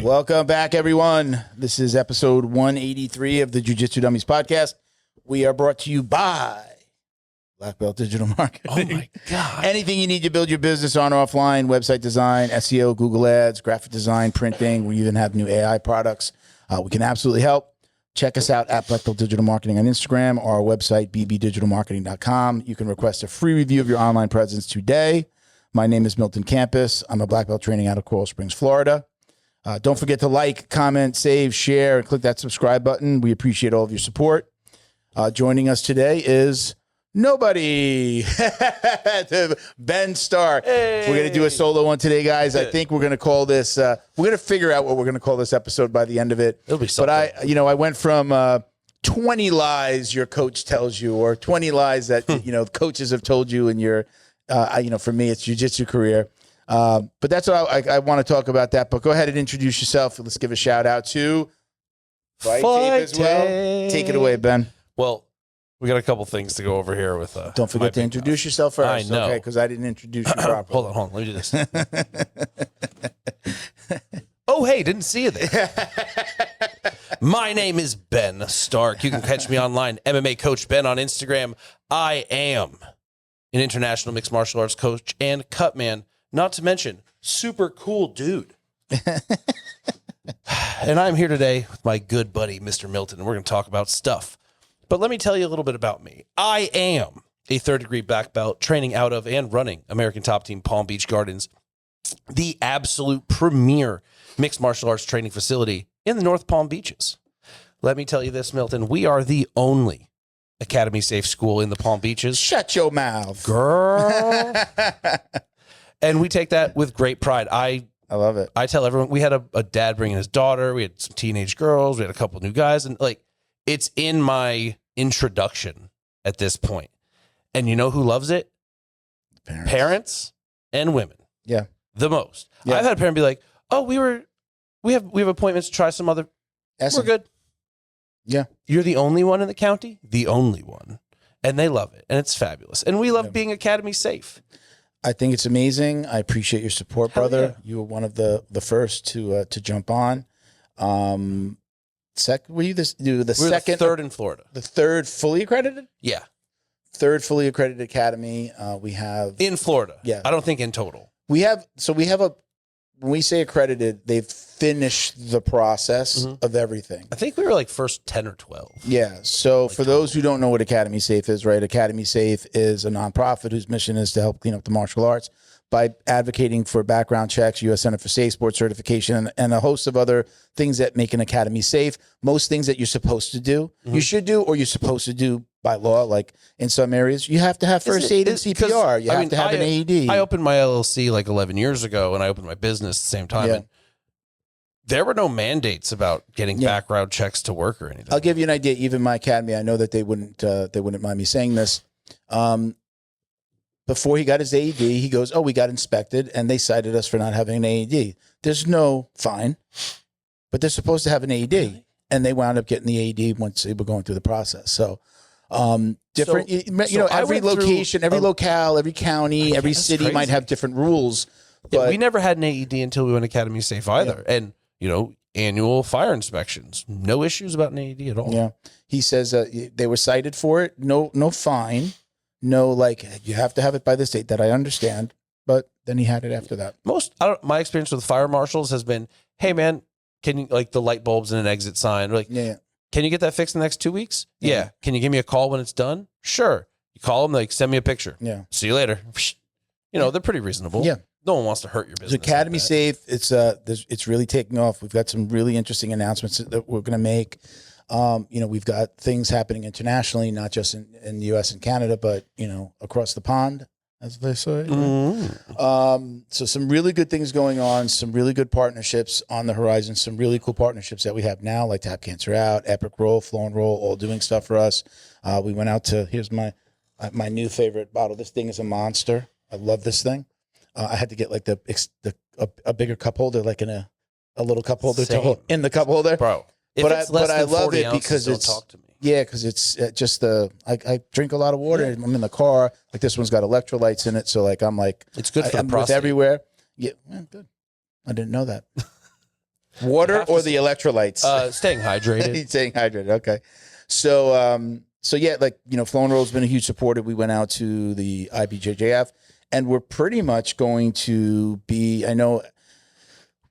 Welcome back, everyone. This is episode 183 of the Jiu-Jitsu Dummies podcast. We are brought to you by Black Belt Digital Marketing. Oh, my God. Anything you need to build your business on or offline, website design, SEO, Google Ads, graphic design, printing. We even have new AI products. We can absolutely help. Check us out at Black Belt Digital Marketing on Instagram or our website, bbdigitalmarketing.com. You can request a free review of your online presence today. My name is Milton Campis. I'm a black belt training out of Coral Springs, Florida. Don't forget to like, comment, save, share, and click that subscribe button. We appreciate all of your support. Joining us today is nobody. Ben Stark. Hey. We're going to do a solo one today, guys. I think we're going to call this, we're going to figure out what we're going to call this episode by the end of it. It'll be something. But I went from 20 lies your coach tells you, or 20 lies that, coaches have told you in your, for me, it's jiu-jitsu career. But that's what I want to talk about that. But go ahead and introduce yourself. Let's give a shout out to Fight Tape as well. Take it away, Ben. Well, we got a couple things to go over here with. Don't forget to introduce yourself first. I know. Okay, because I didn't introduce you properly. Hold on. Let me do this. Oh, hey, didn't see you there. My name is Ben Stark. You can catch me online, MMA Coach Ben on Instagram. I am an international mixed martial arts coach and cut man, not to mention super cool dude. And I'm here today with my good buddy, Mr. Milton, and we're going to talk about stuff. But let me tell you a little bit about me. I am a third-degree black belt training out of and running American Top Team Palm Beach Gardens, the absolute premier mixed martial arts training facility in the North Palm Beaches. Let me tell you this, Milton. We are the only Academy Safe school in the Palm Beaches. Shut your mouth. Girl. And we take that with great pride. I love it. I tell everyone, we had a dad bringing his daughter. We had some teenage girls. We had a couple new guys. And it's in my introduction at this point. And you know who loves it? Parents and women. Yeah. The most. Yeah. I've had a parent be like, oh, we have appointments to try some other. We're good. Yeah. You're the only one in the county? The only one. And they love it. And it's fabulous. And we love being Academy Safe. I think it's amazing. I appreciate your support, brother. Yeah. You were one of the first to jump on. Were you the second? The third in Florida. The third fully accredited? Yeah. Third fully accredited academy. We have In Florida. Yeah. I don't think in total. we have when we say accredited, they've finished the process of everything. I think we were like first 10 or 12. Yeah. So for those who don't know what Academy Safe is, right? Academy Safe is a nonprofit whose mission is to help clean up the martial arts by advocating for background checks, U.S. Center for Safe Sports certification, and a host of other things that make an academy safe. Most things that you're supposed to do, you should do, or you're supposed to do by law. Like in some areas, you have to have first aid and CPR. You have to have an AED. I opened my LLC like 11 years ago, and I opened my business at the same time. Yeah. And there were no mandates about getting background checks to work or anything. I'll give you an idea. Even my academy, I know that they wouldn't mind me saying this. Before he got his AED, he goes, "Oh, we got inspected, and they cited us for not having an AED. There's no fine, but they're supposed to have an AED, and they wound up getting the AED once they were going through the process." So, different. Every location, every locale, every county, every city might have different rules. But we never had an AED until we went Academy Safe either, and annual fire inspections, no issues about an AED at all. Yeah, he says they were cited for it. No fine. No, you have to have it by this date. That I understand, but then he had it after that. My experience with fire marshals has been, hey man, can you the light bulbs and an exit sign? Can you get that fixed in the next 2 weeks? Yeah. Can you give me a call when it's done? Sure. You call them, send me a picture. Yeah. See you later. They're pretty reasonable. Yeah. No one wants to hurt your business. It's Academy Safe. It's really taking off. We've got some really interesting announcements that we're going to make. We've got things happening internationally, not just in the U.S. and Canada, but, across the pond, as they say. Right? So some really good things going on, some really good partnerships on the horizon, some really cool partnerships that we have now, like Tap Cancer Out, Epic Roll, Flow and Roll, all doing stuff for us. We went out to, here's my new favorite bottle. This thing is a monster. I love this thing. I had to get a bigger cup holder, like in a little cup holder in the cup holder. Bro. But I love it because it's talk to me. Yeah, because it's just I drink a lot of water. Yeah. I'm in the car. Like this one's got electrolytes in it, so it's good for the prostate. everywhere. Yeah, good. I didn't know that. Water or the electrolytes? Staying hydrated. Staying hydrated. Okay. So yeah, like, Flow and Roll's been a huge supporter. We went out to the IBJJF, and we're pretty much going to be, I know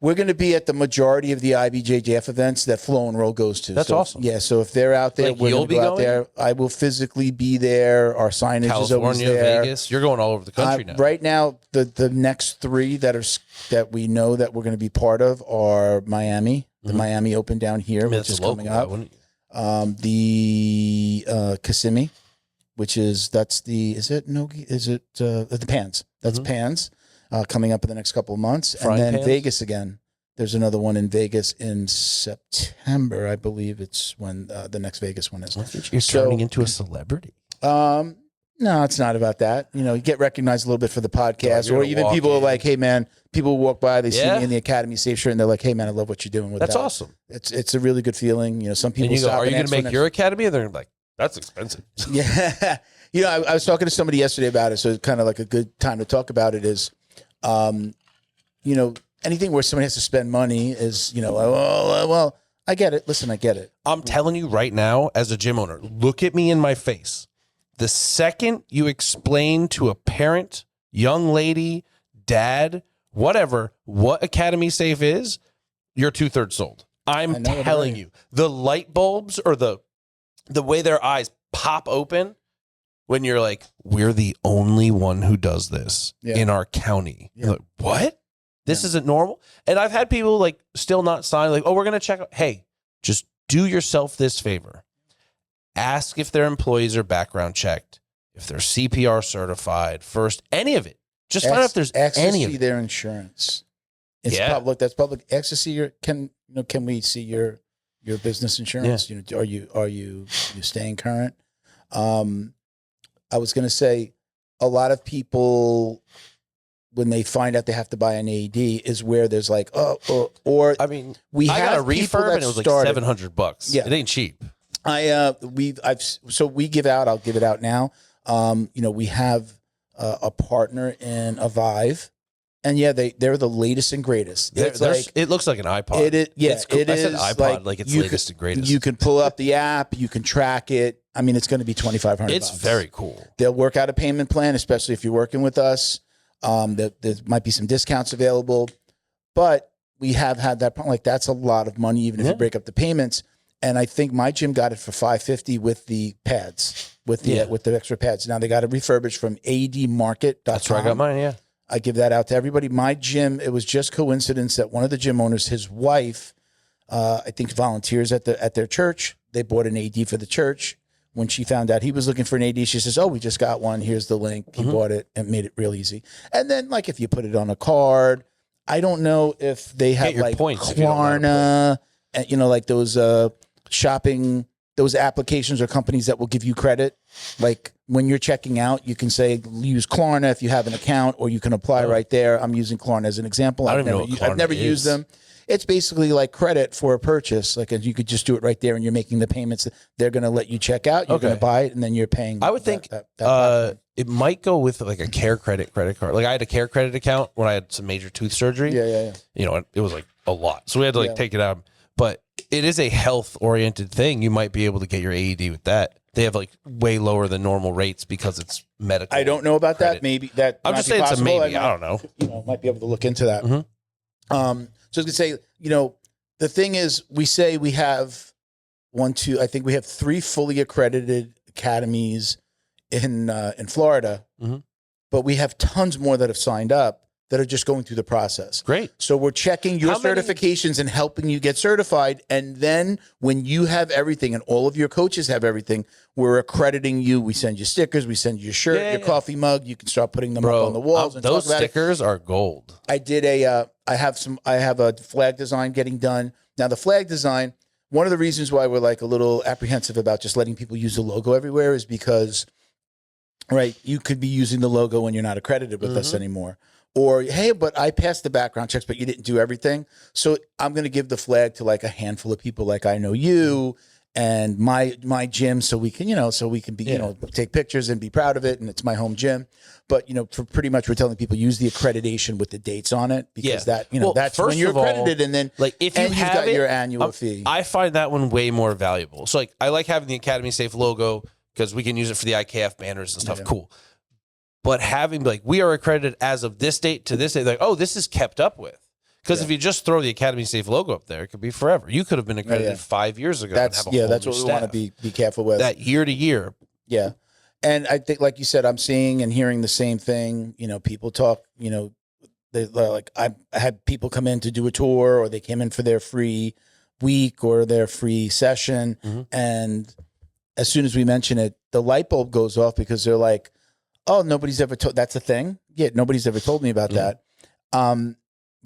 we're going to be at the majority of the IBJJF events that Flow and Roll goes to. That's awesome. Yeah. So if they're out there, Like, we're you'll going to go out be there. I will physically be there. Our signage is always California, there. Vegas. You're going all over the country now. Right now, the next three that we know that we're going to be part of are Miami, the Miami Open down here, which is coming up. The Kissimmee, which is the Pans. That's Pans coming up in the next couple of months, and then Pans? Vegas again. There's another one in Vegas in September, I believe. It's when the next Vegas one is. You're turning into a celebrity. No, it's not about that. You get recognized a little bit for the podcast, You're or gonna even walk people are in. like, "Hey, man," people walk by, they see Yeah. me in the Academy safe shirt, and they're like, "Hey, man, I love what you're doing with That's that." awesome. It's a really good feeling. Some people And you go, stop are you and going ask to for make your academy? And they're like, that's expensive. Yeah. I was talking to somebody yesterday about it, so it's kind of like a good time to talk about it is, anything where somebody has to spend money is, well, I get it. Listen, I get it. I'm telling you right now, as a gym owner, look at me in my face. The second you explain to a parent, young lady, dad, whatever, what Academy Safe is, you're 2/3 sold. I'm telling you, the light bulbs or the way their eyes pop open when you're like, we're the only one who does this in our county. Yeah. You're like, what? This isn't normal? And I've had people like still not sign, like, oh, we're going to check. Hey, just do yourself this favor. Ask if their employees are background checked, if they're CPR certified, first, any of it. Just find out if there's any of it. Their insurance. It's Yeah. public. That's public. Access to your can we see your business insurance? Are you staying current? I was going to say, a lot of people, when they find out they have to buy an AED, is where there's like, or I mean, we I got a have people refurb that and it was like started- $700. Yeah. It ain't cheap. We give out. I'll give it out now. We have a partner in Avive, and they're the latest and greatest. It's like, It looks like an iPod. It's cool. I said iPod like it's latest and greatest. You can pull up the app. You can track it. I mean, it's going to be $2,500. It's very cool. They'll work out a payment plan, especially if you're working with us. There might be some discounts available, but we have had that problem. Like, that's a lot of money, even if you break up the payments. And I think my gym got it for $550 with the pads, with the extra pads. Now they got it refurbished from ADmarket.com. That's where I got mine. Yeah. I give that out to everybody. My gym, it was just coincidence that one of the gym owners, his wife, I think volunteers at their church. They bought an AD for the church. When she found out he was looking for an AD, she says, "Oh, we just got one. Here's the link." He bought it and made it real easy. And then, like, if you put it on a card, I don't know if they have like points if you don't Klarna, and like those shopping, those applications or companies that will give you credit. Like when you're checking out, you can say use Klarna if you have an account, or you can apply right there. I'm using Klarna as an example. I don't even know what I've never Klarna used is. them. It's basically like credit for a purchase. Like, you could just do it right there, and you're making the payments. They're going to let you check out. You're going to buy it, and then you're paying. I would think that it might go with like a Care Credit credit card. Like I had a Care Credit account when I had some major tooth surgery. Yeah. It was like a lot, so we had to take it out. But it is a health oriented thing. You might be able to get your AED with that. They have like way lower than normal rates because it's medical. I don't know about credit. that. Maybe that. I'm might just be saying it's a possible. maybe. I don't know. Might be able to look into that. So I was going to say, the thing is, we say we have I think we have 3 fully accredited academies in Florida, but we have tons more that have signed up that are just going through the process. Great. So we're checking your How many- certifications and helping you get certified. And then when you have everything and all of your coaches have everything, we're accrediting you. We send you stickers. We send you your shirt, your coffee mug. You can start putting them up on the walls. And those talk about it. stickers are gold. I did I have a flag design getting done. Now the flag design, one of the reasons why we're like a little apprehensive about just letting people use the logo everywhere is because, right, you could be using the logo when you're not accredited with us anymore. Or, hey, but I passed the background checks, but you didn't do everything. So I'm going to give the flag to like a handful of people like I know you. and my gym, so we can be take pictures and be proud of it, and it's my home gym. But for pretty much, we're telling people use the accreditation with the dates on it, because that's when you're accredited, and then like if you've got your annual fee. I find that one way more valuable. So like I like having the Academy Safe logo because we can use it for the IKF banners and stuff. Yeah. Cool. But having like we are accredited as of this date to this date, like this is kept up with. Because if you just throw the Academy Safe logo up there, it could be forever. You could have been accredited 5 years ago. That's and have a that's what we want to be careful with. That year to year. Yeah, and I think, like you said, I'm seeing and hearing the same thing. People talk. They like I had people come in to do a tour, or they came in for their free week or their free session, and as soon as we mention it, the light bulb goes off, because they're like, "Oh, nobody's ever told." That's a thing. Yeah, nobody's ever told me about that.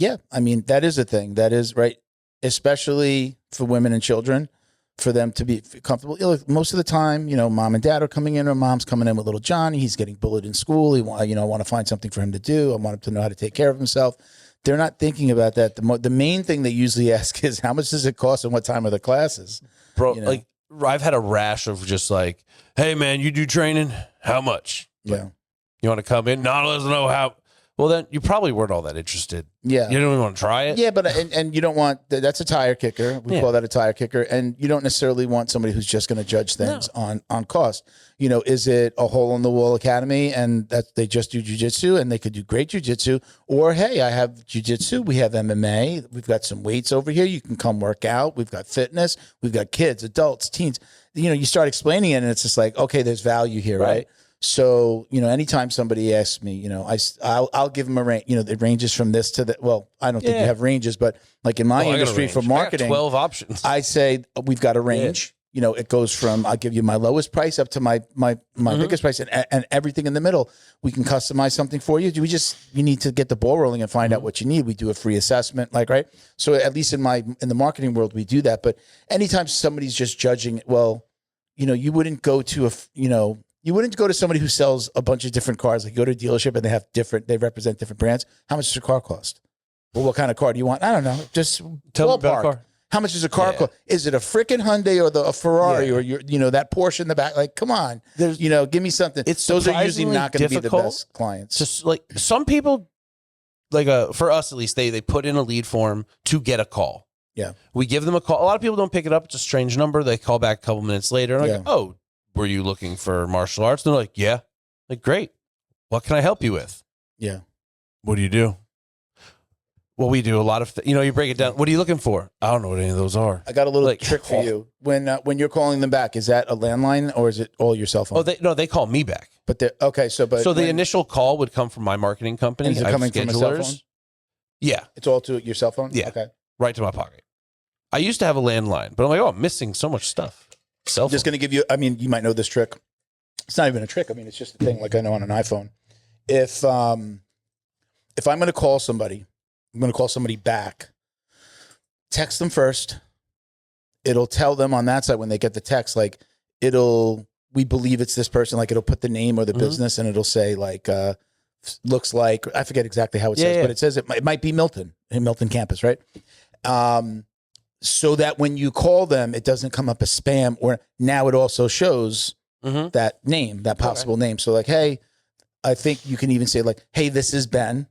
Yeah, I mean, that is a thing. That is right, especially for women and children, for them to be comfortable. Most of the time, mom and dad are coming in, or mom's coming in with little Johnny. He's getting bullied in school. I want to find something for him to do. I want him to know how to take care of himself. They're not thinking about that. The main thing they usually ask is, how much does it cost and what time are the classes? Bro, like I've had a rash of just like, hey, man, you do training? How much? Yeah. You want to come in? Not let us know how. Well, then you probably weren't all that interested. Yeah. You don't even want to try it? Yeah, but and you don't want, that's a tire kicker. We call that a tire kicker. And you don't necessarily want somebody who's just going to judge things on cost. Is it a hole in the wall academy and that they just do jiu-jitsu and they could do great jiu-jitsu? Or, hey, I have jiu-jitsu. We have MMA. We've got some weights over here. You can come work out. We've got fitness. We've got kids, adults, teens. You start explaining it, and it's just like, okay, there's value here, right? So, anytime somebody asks me, I'll give them a range. It ranges from this to that. Well, I don't think you have ranges, but like in my industry for marketing, 12 options. I say we've got a range. It goes from, I'll give you my lowest price up to my biggest price, and everything in the middle. We can customize something for you. You need to get the ball rolling and find out what you need. We do a free assessment, right? So at least in the marketing world, we do that. But anytime somebody's just judging, you wouldn't go to you wouldn't go to somebody who sells a bunch of different cars. Like, you go to a dealership and they represent different brands. How much does a car cost? Well, what kind of car do you want? I don't know. Just tell me about a car. How much does a car cost? Is it a freaking Hyundai or a Ferrari or that Porsche in the back? Like, come on, give me something. Those are usually not going to be the best clients. Just like some people, like for us at least, they put in a lead form to get a call. Yeah, we give them a call. A lot of people don't pick it up. It's a strange number. They call back a couple minutes later. And like, oh, were you looking for martial arts? And they're like, yeah. Like, great. What can I help you with? Yeah. What do you do? Well, we do a lot of, you break it down. What are you looking for? I don't know what any of those are. I got a little trick for you. When you're calling them back, is that a landline or is it all your cell phone? Oh, they call me back. But so the initial call would come from my marketing company. Is it coming from a cell phone? Yeah. It's all to your cell phone? Yeah. Okay. Right to my pocket. I used to have a landline, but I'm like, I'm missing so much stuff. I'm just going to give you, you might know this trick. It's not even a trick. It's just a thing like I know on an iPhone. If I'm going to call somebody, I'm going to call somebody back, text them first. It'll tell them on that side when they get the text, like, we believe it's this person. Like, it'll put the name or the business, and it'll say like, looks like, I forget exactly how it says, but it says it might be Milton Campis, right? So that when you call them, it doesn't come up as spam, or now it also shows that name, that possible name. So like, hey, I think you can even say like, hey, this is Ben.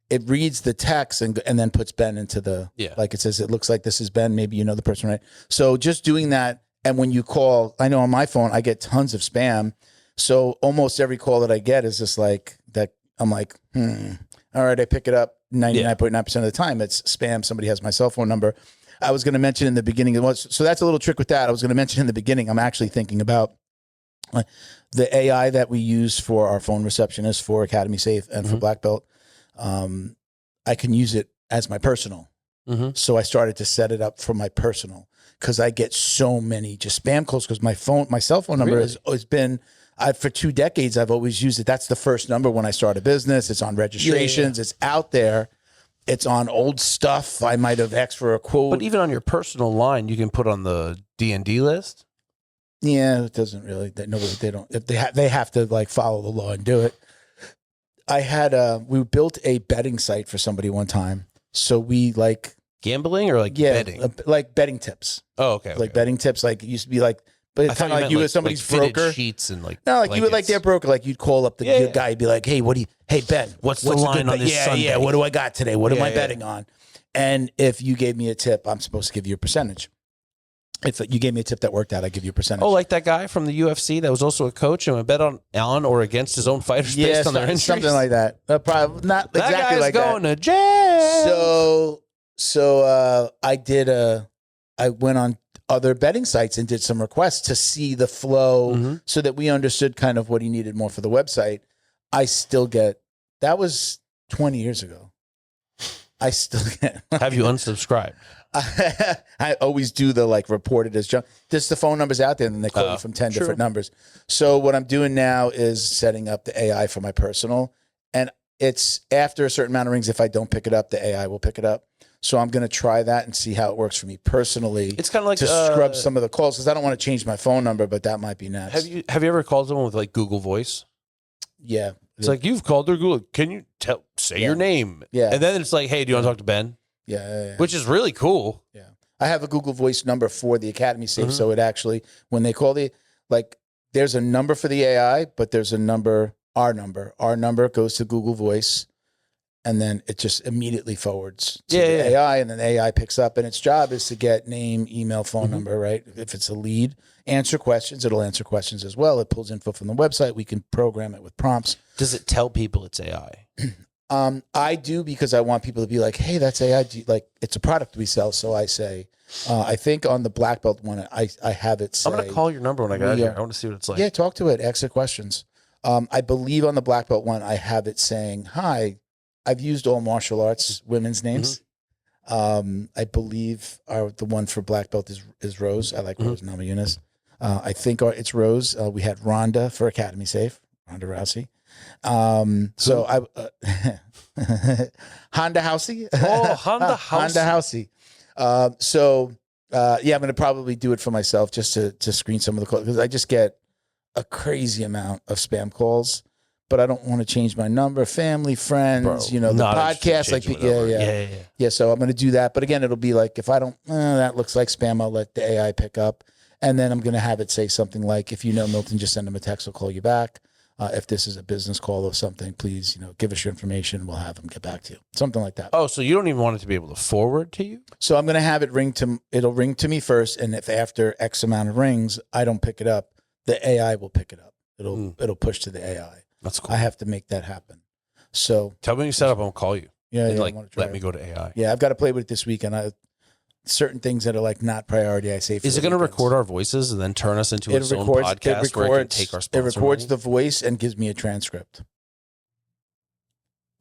It reads the text and then puts Ben into the, like it says, it looks like this is Ben. Maybe you know the person, right? So just doing that. And when you call, I know on my phone, I get tons of spam. So almost every call that I get is just like that. I'm like, all right, I pick it up 99.9% of the time. It's spam. Somebody has my cell phone number. I was going to mention in the beginning, so that's a little trick with that. I was going to mention in the beginning, I'm actually thinking about the AI that we use for our phone receptionist for Academy Safe and for Black Belt. I can use it as my personal. So I started to set it up for my personal, because I get so many just spam calls, because my cell phone number has been, for 2 decades, I've always used it. That's the first number when I start a business. It's on registrations. It's out there. It's on old stuff. I might have asked for a quote. But even on your personal line, you can put on the D&D list. Yeah, it doesn't really. They don't. If they have to like follow the law and do it. We built a betting site for somebody one time. So we gambling or like Yeah, betting? like betting tips. Oh, okay. Like betting tips. Like it used to be like, but it's kind of like you as somebody's fitted broker. sheets and like No, like you would like blankets. their broker. Like you'd call up the Yeah, yeah. guy, you'd be like, hey, hey Ben, What's the a line good on bet? this Yeah, Sunday? yeah. What do I got today? What am I Yeah, betting on? And if you gave me a tip, I'm supposed to give you a percentage. If you gave me a tip that worked out, I give you a percentage. Oh, like that guy from the UFC that was also a coach and would bet on or against his own fighters based on their injuries. Something like that. Probably not that exactly guy's like going that. to jail. So I went on other betting sites and did some requests to see the flow so that we understood kind of what he needed more for the website. I still get, that was 20 years ago. I still get. Have you unsubscribed? I always do the like reported as junk. Just the phone numbers out there, and then they call you from 10 different numbers. So what I'm doing now is setting up the AI for my personal, and it's after a certain amount of rings. If I don't pick it up, the AI will pick it up. So I'm going to try that and see how it works for me personally. It's kind of like to scrub some of the calls because I don't want to change my phone number, but that might be next. Have you ever called someone with like Google Voice? Yeah, it's like you've called their Google. Can you say your name? Yeah, and then it's like, hey, do you want to talk to Ben? Yeah. Which is really cool. Yeah. I have a Google Voice number for the Academy Safe. So it actually, when they call there's a number for the AI, but there's a number, our number. Our number goes to Google Voice, and then it just immediately forwards to the AI, and then the AI picks up. And its job is to get name, email, phone number, right? If it's a lead, answer questions. It'll answer questions as well. It pulls info from the website. We can program it with prompts. Does it tell people it's AI? I do because I want people to be like, hey, that's AI. It's a product we sell. So I say, I think on the black belt one, I have it say. I'm going to call your number when I get out here. I want to see what it's like. Yeah, talk to it. Ask it questions. I believe on the black belt one, I have it saying, hi, I've used all martial arts women's names. I believe the one for black belt is Rose. I like Rose Namajunas. I think it's Rose. We had Rhonda for Academy Safe, Ronda Rousey. So I Honda Housey. Oh, Honda Housey. Honda Housey. I'm going to probably do it for myself just to screen some of the calls because I just get a crazy amount of spam calls. But I don't want to change my number, family, friends, the podcast, yeah. So I'm going to do that. But again, it'll be like if I don't, that looks like spam. I'll let the AI pick up, and then I'm going to have it say something like, "If you know Milton, just send him a text. I'll call you back. If this is a business call or something, please, give us your information. We'll have them get back to you. Something like that." Oh, so you don't even want it to be able to forward to you? So I'm going to have it it'll ring to me first, and if after X amount of rings I don't pick it up, the AI will pick it up. It'll push to the AI. That's cool. I have to make that happen. So tell me when you set up, I'll call you. Yeah, let me go to AI. Yeah, I've got to play with it this week, and certain things that are like not priority. I say. Is it going to record our voices and then turn us into its own podcast where it can take our sponsor? It records the voice and gives me a transcript.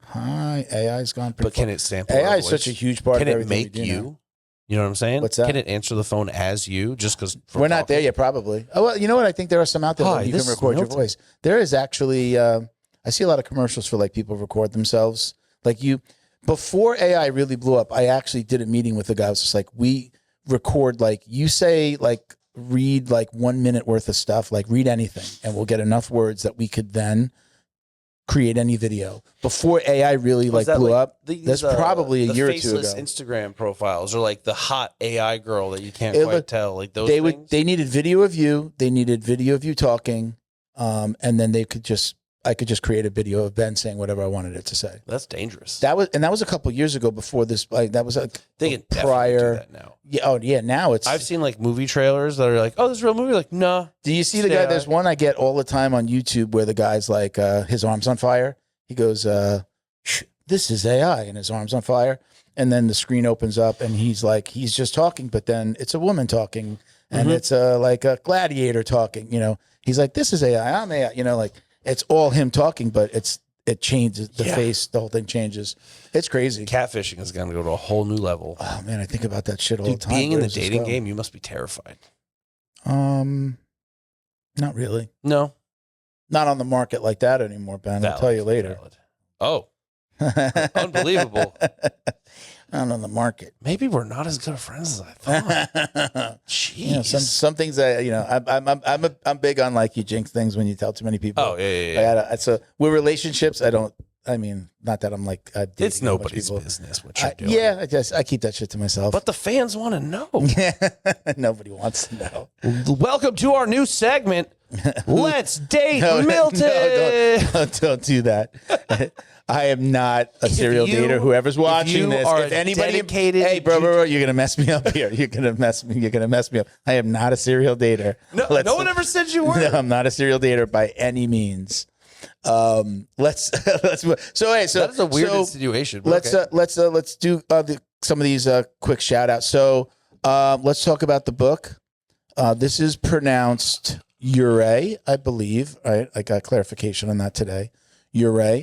Hi, AI's gone. But can it sample? AI is such a huge part. Can of it make you? Now. You know what I'm saying? What's that? Can it answer the phone as you? Just because we're not there yet, probably. Oh well, you know what? I think there are some out there that you can record your voice. There is actually. I see a lot of commercials for like people record themselves. Before AI really blew up, I actually did a meeting with a guy. I was just like, we record, you say, read 1 minute worth of stuff, read anything, and we'll get enough words that we could then create any video. Before AI really blew up, that's probably a year or two ago. Instagram profiles or the hot AI girl that you can't quite tell. Those things? They needed video of you. They needed video of you talking, and then I could just create a video of Ben saying whatever I wanted it to say. That's dangerous. That was a couple of years ago before this. That was they can prior. Do that now. Yeah. Oh yeah. Now it's. I've seen movie trailers that are oh, this is a real movie. Nah. Do you see the guy? There's one I get all the time on YouTube where the guy's his arm's on fire. He goes, "This is AI," and his arm's on fire. And then the screen opens up, and he's just talking, but then it's a woman talking, and it's a gladiator talking. He's like, "This is AI. I'm AI." It's all him talking, but it changes the face. The whole thing changes. It's crazy. Catfishing is going to go to a whole new level. Oh man, I think about that shit all the time. Being in the dating game, you must be terrified. Not really. No, not on the market like that anymore, Ben. I'll tell you later. Valid. Oh, unbelievable. Not on the market. Maybe we're not as good of friends as I thought. Jeez. Some things I'm big on you jinx things when you tell too many people. Oh yeah. So with relationships, I don't I mean, not that I'm like It's nobody's business what you're doing. Yeah, I keep that shit to myself. But the fans want to know. Nobody wants to know. Welcome to our new segment. Let's date Milton. No, don't do that. I am not a serial dater. Whoever's watching this, if anybody, hey, bro, you're gonna mess me up here. You're gonna mess me up. I am not a serial dater. No one ever said you were. No, I'm not a serial dater by any means. Let's so that is a weird insinuation. Let's do some of these quick shout outs. So let's talk about the book. This is pronounced Ure, I believe. Right, I got clarification on that today. Ure.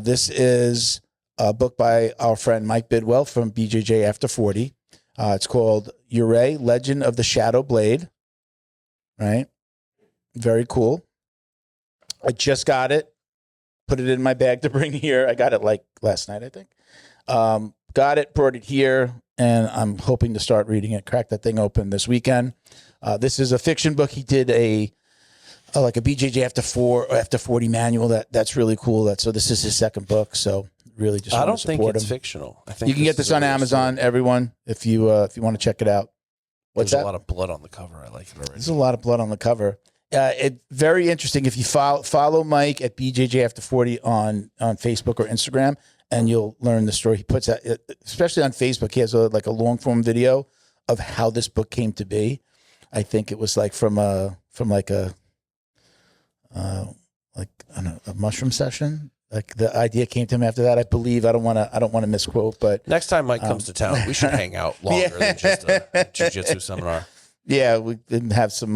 This is a book by our friend Mike Bidwell from BJJ After 40. It's called Ure, Legend of the Shadow Blade. Right, very cool. I just got it, put it in my bag to bring here. I got it like last night, I think. Got it, brought it here, and I'm hoping to start reading it, crack that thing open this weekend. This is a fiction book. He did like a BJJ after 40 manual. That's really cool. So this is his second book. So really just I want don't to think support it's him. fictional. I think You can get this on Amazon, everyone, if you want to check it out. What's There's that? a lot of blood on the cover. I like it already. There's a lot of blood on the cover. It's very interesting. If you follow Mike at BJJ After 40 on Facebook or Instagram, and you'll learn the story. He puts out, especially on Facebook, he has a long form video of how this book came to be. I think it was like from a mushroom session. Like the idea came to him after that. I believe. I don't want to misquote, but next time Mike comes to town, we should hang out longer than just a jiu-jitsu seminar. Yeah, we didn't have some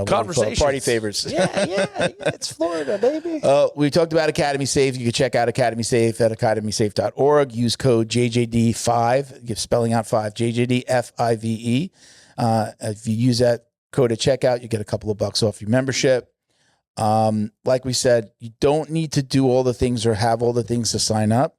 conversations, party favors. Yeah, it's Florida, baby. We talked about Academy Safe. You can check out Academy Safe at academysafe.org. Use code JJD5. You're spelling out 5, JJD5VE. If you use that code at checkout, you get a couple of bucks off your membership. Like we said, you don't need to do all the things or have all the things to sign up.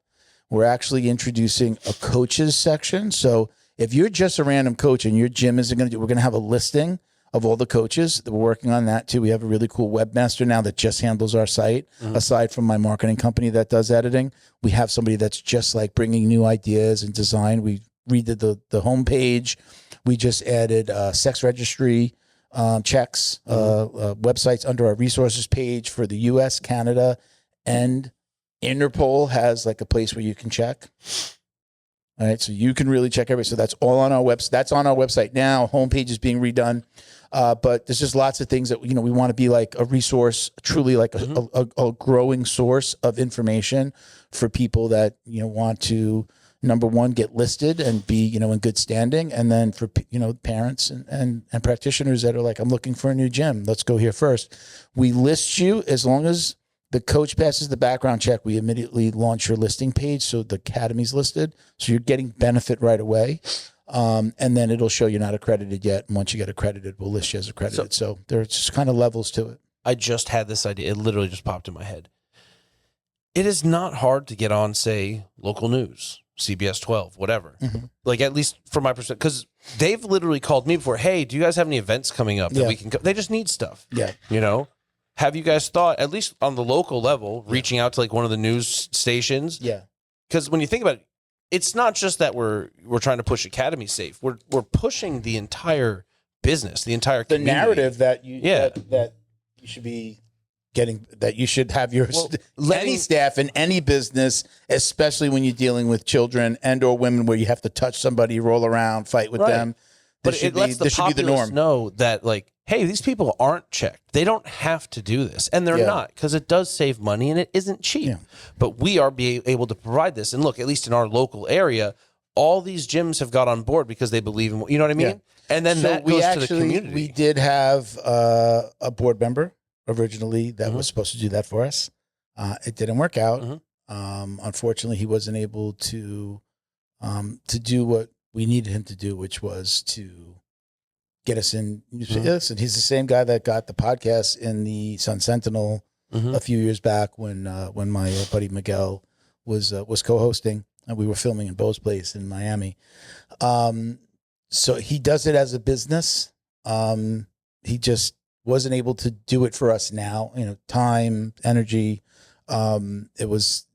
We're actually introducing a coaches section. So if you're just a random coach and your gym isn't going to do, we're going to have a listing of all the coaches. That we're working on that too. We have a really cool webmaster now that just handles our site. Mm-hmm. Aside from my marketing company that does editing, we have somebody that's just like bringing new ideas and design. We redid the homepage. We just added sex registry checks, websites under our resources page for the U.S., Canada, and Interpol has like a place where you can check. All right, so you can really check everything. So that's all on our website. That's on our website now. Homepage is being redone, but there's just lots of things that we want to be like a resource, truly like a growing source of information for people that want to, number one, get listed and be in good standing, and then for parents and practitioners that are like, I'm looking for a new gym. Let's go here first. We list you as long as the coach passes the background check. We immediately launch your listing page, so the academy's listed. So you're getting benefit right away, and then it'll show you're not accredited yet. And once you get accredited, we'll list you as accredited. So there's just kind of levels to it. I just had this idea. It literally just popped in my head. It is not hard to get on, say, local news, CBS 12, whatever. Mm-hmm. Like, at least from my perspective, because they've literally called me before. Hey, do you guys have any events coming up that we can? They just need stuff. Yeah, Have you guys thought, at least on the local level, reaching out to like one of the news stations? Yeah. Because when you think about it, it's not just that we're trying to push Academy Safe. We're pushing the entire business, the entire community. The narrative that that you should be getting, that you should have your any staff in any business, especially when you're dealing with children and or women where you have to touch somebody, roll around, fight with them. But it lets the populace know that, like, hey, these people aren't checked. They don't have to do this. And they're not, because it does save money and it isn't cheap. Yeah. But we are able to provide this. And look, at least in our local area, all these gyms have got on board because they believe in, you know what I mean? Yeah. And then that goes to the community. We did have a board member originally that was supposed to do that for us. It didn't work out. Mm-hmm. Unfortunately, he wasn't able to do what we needed him to do, which was to get us in. Listen, he's the same guy that got the podcast in the Sun Sentinel a few years back when my buddy Miguel was co-hosting, and we were filming in Bo's place in Miami. So he does it as a business. He just wasn't able to do it for us now, time, energy. It was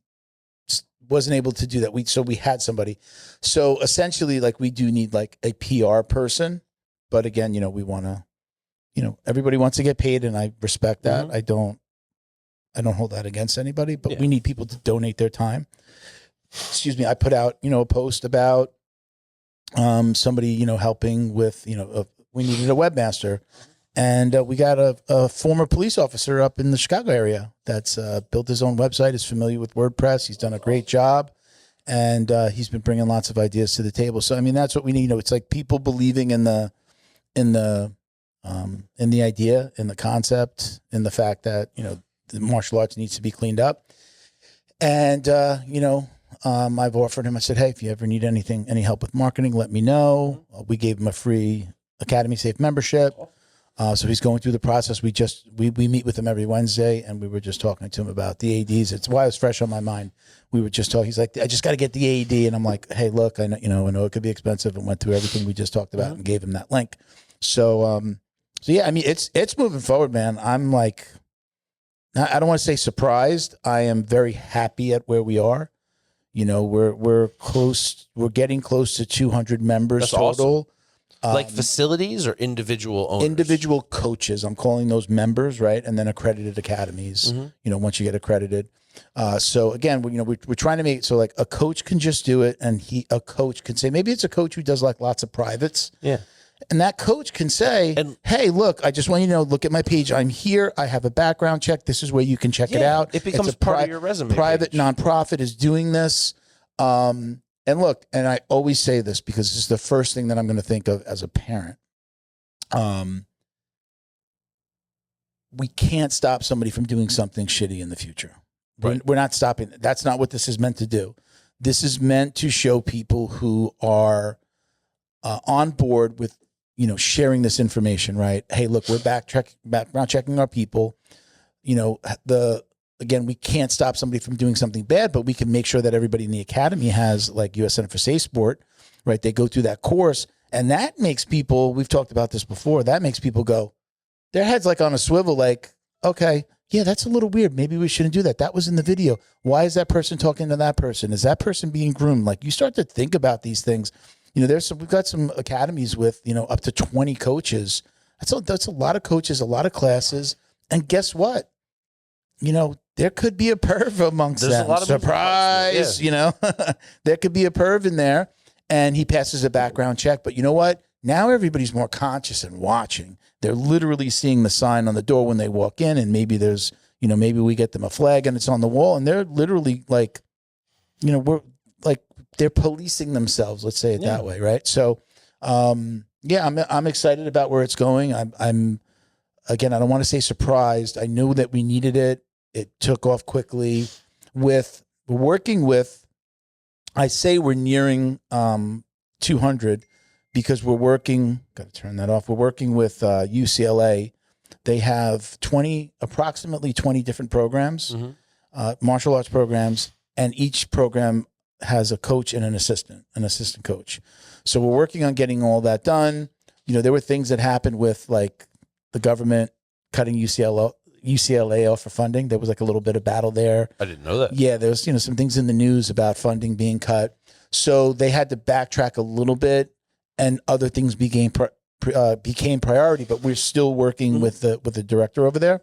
just wasn't able to do that. So we had somebody. So essentially, like, we do need like a PR person, but again, we want to, everybody wants to get paid, and I respect that. I don't hold that against anybody, but we need people to donate their time. Excuse me. I put out, a post about somebody, helping with, we needed a webmaster. And we got a former police officer up in the Chicago area that's built his own website, is familiar with WordPress. He's done a great job, and he's been bringing lots of ideas to the table. So, I mean, that's what we need. It's like people believing in the idea, in the concept, in the fact that, the martial arts needs to be cleaned up. And, I've offered him, I said, hey, if you ever need any help with marketing, let me know. We gave him a free Academy Safe membership. So he's going through the process. We meet with him every Wednesday, and we were just talking to him about the AEDs. It's why it was fresh on my mind. We were just talking. He's like, I just got to get the AED. And I'm like, hey, look, I know it could be expensive, and went through everything we just talked about and gave him that link. So yeah, I mean, it's moving forward, man. I'm like, I don't want to say surprised. I am very happy at where we are. We're close. We're getting close to 200 members. That's total. Awesome. Like facilities or individual owners? Individual coaches. I'm calling those members, right? And then accredited academies, once you get accredited. So again, we're trying to make it so like a coach can just do it, and a coach can say, maybe it's a coach who does like lots of privates. Yeah. And that coach can say, hey, look, I just want you to know, look at my page. I'm here. I have a background check. This is where you can check it out. It becomes part of your resume. Private nonprofit is doing this. And look, and I always say this because this is the first thing that I'm going to think of as a parent. We can't stop somebody from doing something shitty in the future. Right. We're not stopping. That's not what this is meant to do. This is meant to show people who are on board with, sharing this information, right? Hey, look, we're background checking our people. Again, we can't stop somebody from doing something bad, but we can make sure that everybody in the academy has, like, U.S. Center for Safe Sport, right? They go through that course, and that makes people, we've talked about this before, that makes people go, their head's like on a swivel, like, okay, yeah, that's a little weird. Maybe we shouldn't do that. That was in the video. Why is that person talking to that person? Is that person being groomed? Like, you start to think about these things. We've got some academies with, up to 20 coaches. That's a lot of coaches, a lot of classes. And guess what? There could be a perv amongst them. A lot of surprise, there could be a perv in there, and he passes a background check. But you know what? Now everybody's more conscious and watching. They're literally seeing the sign on the door when they walk in, and maybe there's, maybe we get them a flag and it's on the wall, and they're literally like, we're like, they're policing themselves. Let's say it that way, right? So, yeah, I'm excited about where it's going. I'm again, I don't want to say surprised. I knew that we needed it. It took off quickly. I say we're nearing 200 because we're working, got to turn that off. We're working with UCLA. They have approximately 20 different programs, martial arts programs, and each program has a coach and an assistant coach. So we're working on getting all that done. There were things that happened with, like, the government cutting UCLA off for funding. There was like a little bit of battle there. I didn't know that. Yeah, there was some things in the news about funding being cut. So they had to backtrack a little bit, and other things became priority. But we're still working with the director over there,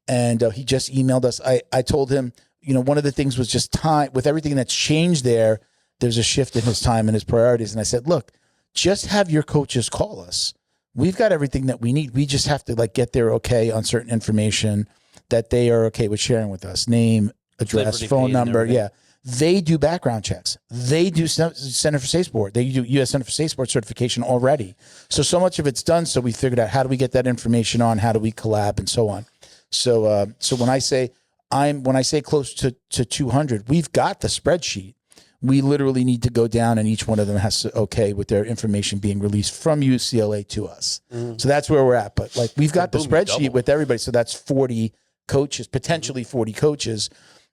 and he just emailed us. I told him, one of the things was just time. With everything that's changed there, there's a shift in his time and his priorities. And I said, look, just have your coaches call us. We've got everything that we need. We just have to, like, get their okay on certain information that they are okay with sharing with us. Name, address, phone number. Yeah. They do background checks. They do Center for Safe Sport. They do U.S. Center for Safe Sport certification already. So much of it's done. So we figured out, how do we get that information on? How do we collab and so on? So when I say close to 200, we've got the spreadsheet. We literally need to go down, and each one of them has to okay with their information being released from UCLA to us. So that's where we're at. But, like, we've got the spreadsheet with everybody. So that's 40 coaches, potentially 40 coaches.